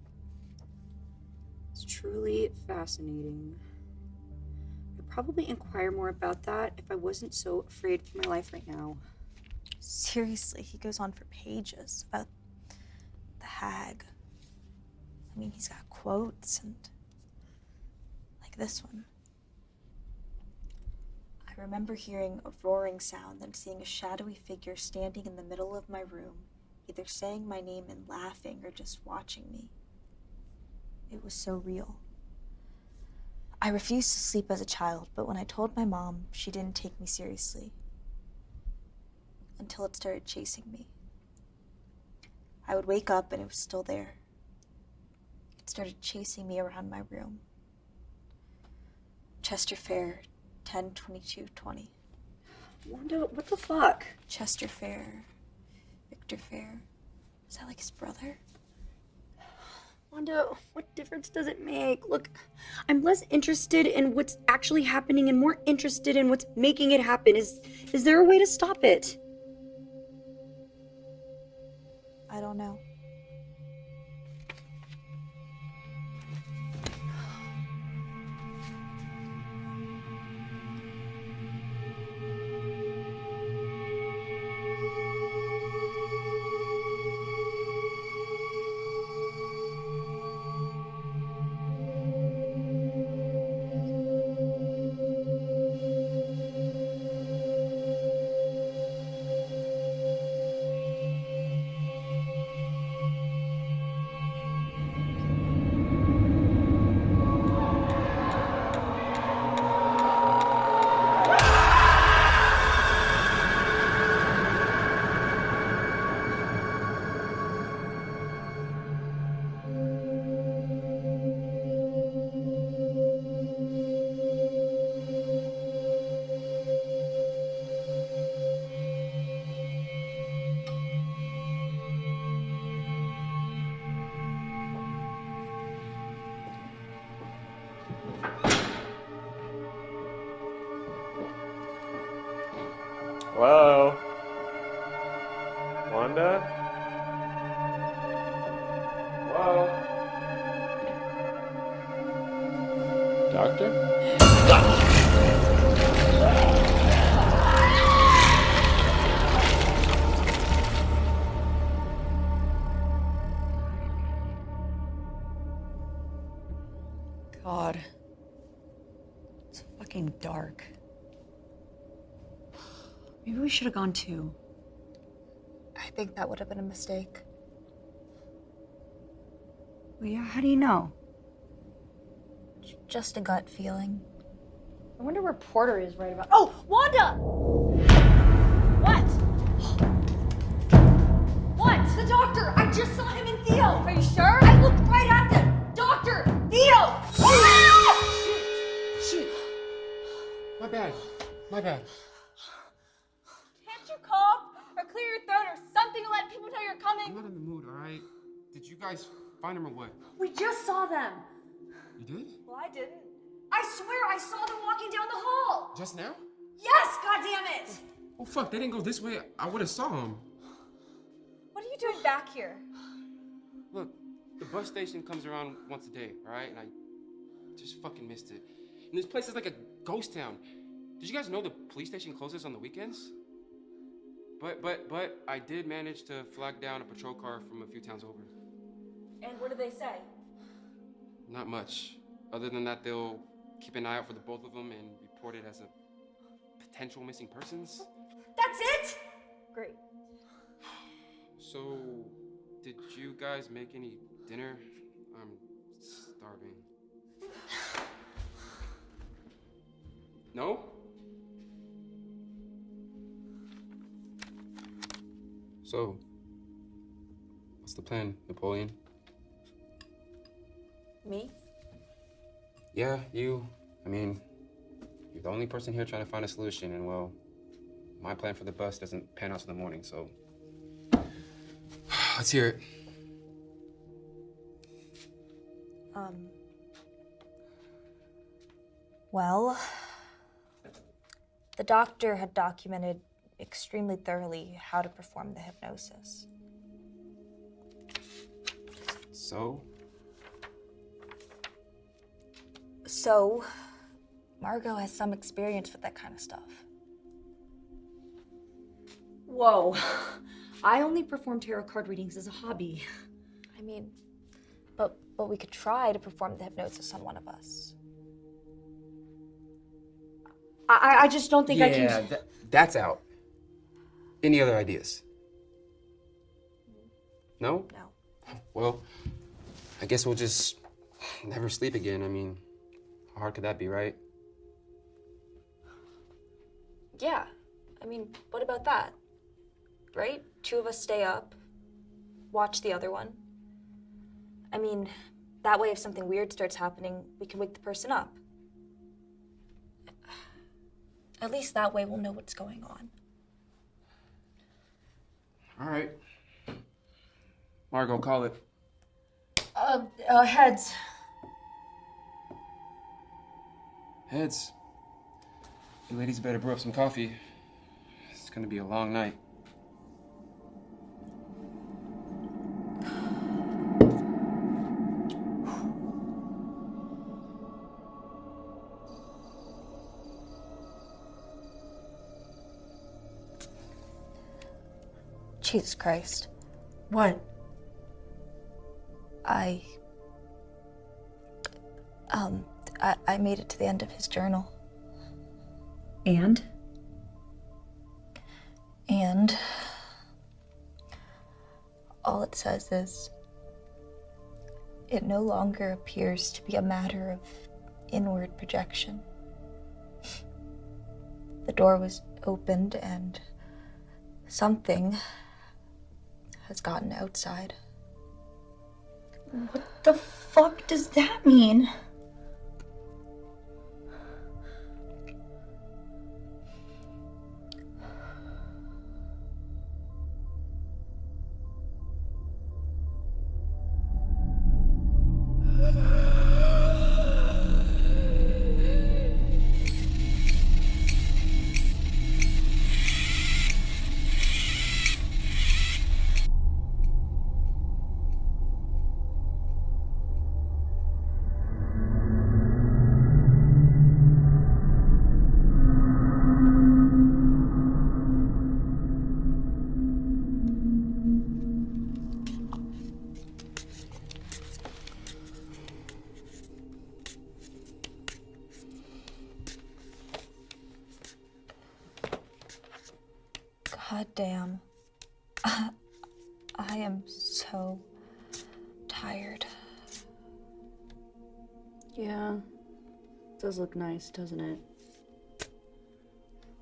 It's truly fascinating. I'd probably inquire more about that if I wasn't so afraid for my life right now. Seriously, he goes on for pages about the hag. I mean, he's got quotes and like this one. I remember hearing a roaring sound, then seeing a shadowy figure standing in the middle of my room, either saying my name and laughing or just watching me. It was so real. I refused to sleep as a child, but when I told my mom, she didn't take me seriously. Until it started chasing me. I would wake up and it was still there. It started chasing me around my room. Chester Fair, 10/22/20. Wanda, what the fuck? Chester Fair. Victor Fair. Is that like his brother? Wanda, what difference does it make? Look, I'm less interested in what's actually happening and more interested in what's making it happen. Is there a way to stop it? I don't know. Hello? Wanda? Hello? Doctor? God. getting dark. Maybe we should have gone too. I think that would have been a mistake. Well, yeah, how do you know? Just a gut feeling. I wonder where Porter is right about. Oh, Wanda! What? What? The doctor! I just saw him and Theo! Are you sure? I looked right at them! Doctor! Theo! Shit. My bad. My bad. Can't you cough or clear your throat or something to let people know you're coming? I'm not in the mood, alright? Did you guys find him or what? We just saw them. You did? Well, I didn't. I swear I saw them walking down the hall. Just now? Yes, goddammit! Oh fuck, they didn't go this way. I would have saw him. What are you doing back here? Look, the bus station comes around once a day, alright? And I just fucking missed it. And this place is like a ghost town. Did you guys know the police station closes on the weekends? But I did manage to flag down a patrol car from a few towns over. And what did they say? Not much. Other than that, they'll keep an eye out for the both of them and report it as a potential missing persons. That's it? Great. So, did you guys make any dinner? I'm starving. No? So, what's the plan, Napoleon? Me? Yeah, you. I mean, you're the only person here trying to find a solution, and well, my plan for the bus doesn't pan out till the morning, so let's hear it. Well, the doctor had documented extremely thoroughly how to perform the hypnosis. So? So, Margot has some experience with that kind of stuff. Whoa. I only perform tarot card readings as a hobby. I mean, but we could try to perform the hypnosis on one of us. I just don't think I can. Yeah, that's out. Any other ideas? No? No. Well, I guess we'll just never sleep again. I mean, how hard could that be, right? Yeah. I mean, what about that? Right? Two of us stay up, watch the other one. I mean, that way if something weird starts happening, we can wake the person up. At least that way we'll know what's going on. All right. Margot, call it. Heads. Heads. You ladies better brew up some coffee. It's gonna be a long night. Jesus Christ. What? I made it to the end of his journal. And? And all it says is, it no longer appears to be a matter of inward projection. The door was opened and something has gotten outside. What the fuck does that mean? God damn. I am so tired. Yeah. It does look nice, doesn't it?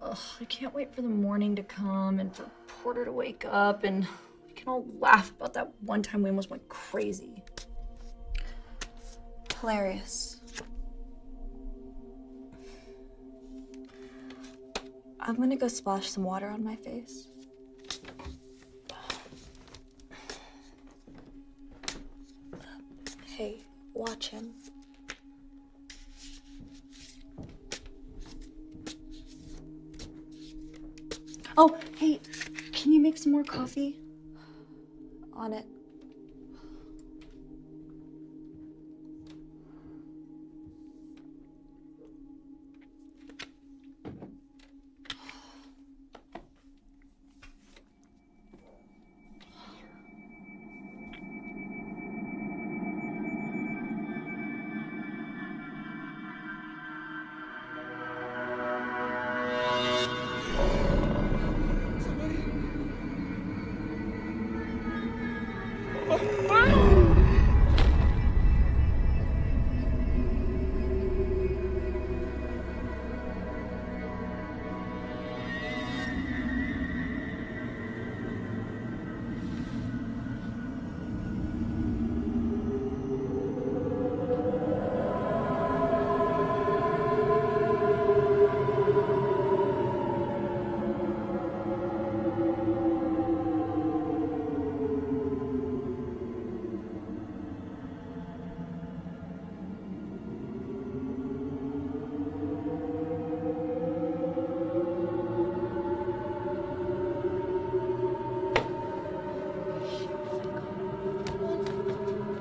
Ugh, I can't wait for the morning to come and for Porter to wake up and we can all laugh about that one time we almost went crazy. Hilarious. I'm gonna go splash some water on my face. Hey, watch him. Oh, hey, can you make some more coffee? On it.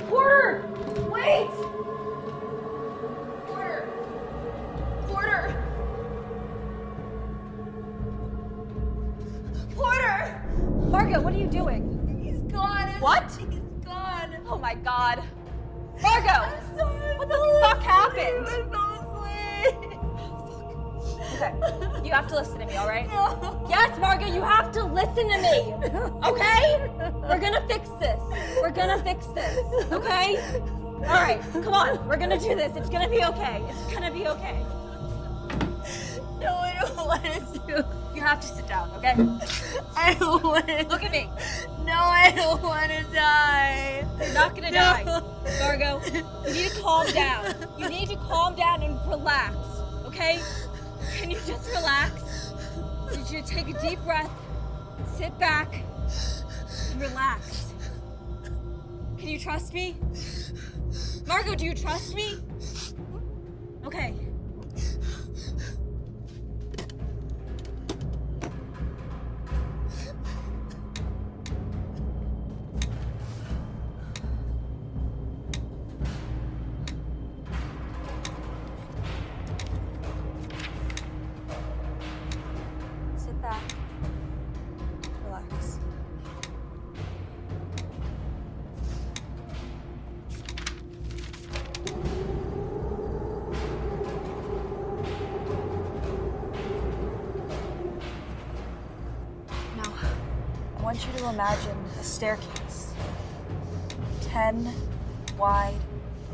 Porter! Wait! Porter! Porter! Porter! Margot, what are you doing? He's gone. What? He's gone. Oh my god. Margot! What the fuck happened? I fell asleep. Okay, you have to listen to me, alright? No. Yes, Margot, you have to listen to me! Okay? We're gonna fix this. We're gonna fix this, okay? Alright, come on, we're gonna do this. It's gonna be okay. It's gonna be okay. No, I don't want to. You have to sit down, okay? I don't want to. Look at me. No, I don't want to die. You're not gonna die. Margot, you need to calm down. You need to calm down and relax, okay? Can you just relax? I need you to take a deep breath, sit back, and relax. Can you trust me? Margot, do you trust me? Okay. Sit back. Relax. Now, I want you to imagine a staircase. 10 wide,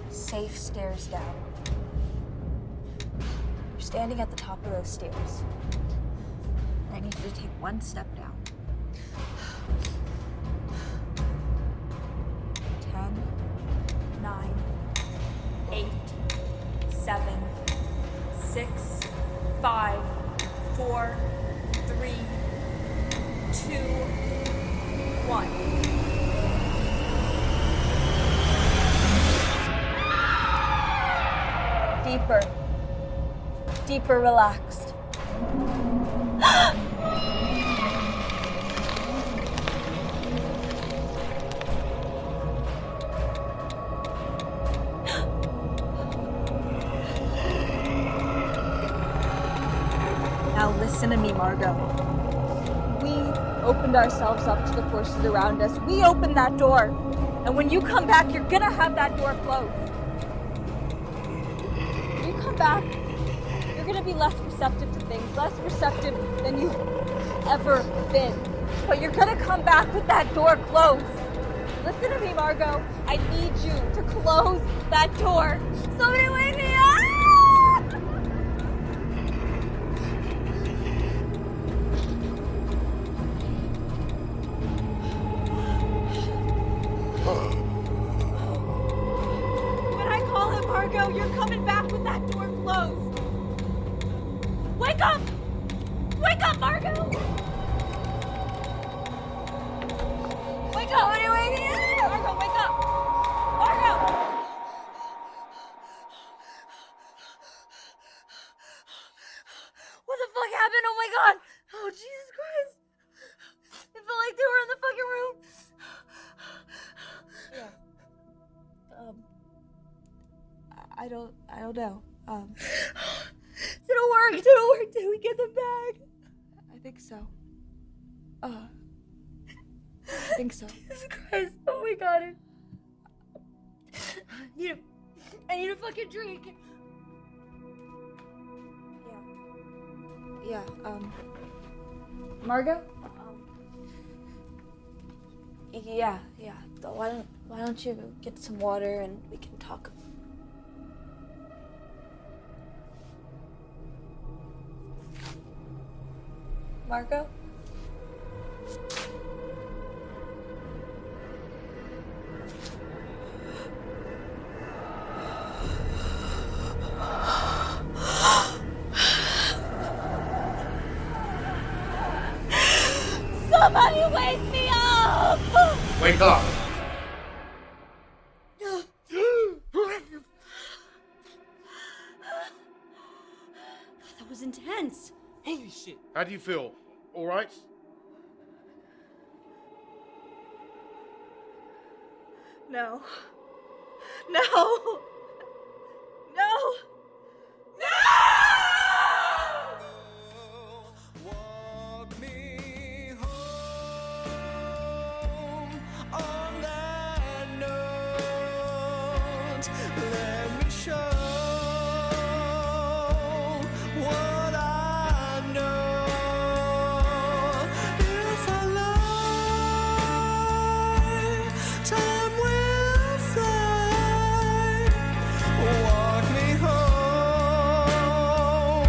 safe stairs down. You're standing at the top of those stairs. And I need you to take one step down. 10, 9, 8, 7, 6, 5, 4, 3, 2, 1. Deeper. Deeper relaxed. Now listen to me, Margot. We opened ourselves up to the forces around us. We opened that door. And when you come back, you're gonna have that door closed. When you come back, you're gonna be less receptive to things, less receptive than you've ever been. But you're gonna come back with that door closed. Listen to me, Margot. I need you to close that door. Somebody wake me up! When I call him, Margot, you're coming back with that door closed. Wake up! Wake up, Margot! Wake up! What are you waiting at? Margot, wake up! Margot! What the fuck happened? Oh my god! Oh, Jesus Christ! It felt like they were in the fucking room. Yeah. I don't know. Didn't work. Did we get them back? I think so. I think so. Jesus Christ. Oh my god. I need a fucking drink. Yeah. Margot? Yeah. Why don't you get some water and we can talk? Margot? Somebody wake me up! Wake up! That was intense. Holy shit. How do you feel? All right? No. No! No! No! Walk me home on that note. Let me show what I know. If I lie, time will fly. Walk me home,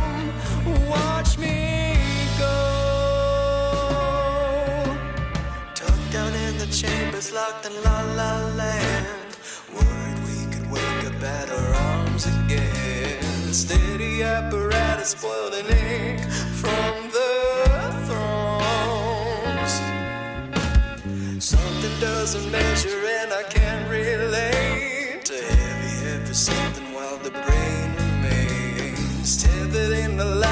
watch me go. Tucked down in the chambers, locked in La La Land. Worried we could wake up at our arms again. The steady apparatus spoiled in ink from the thrones. Something doesn't measure and I can't relate to heavy something while the brain remains tethered in the light.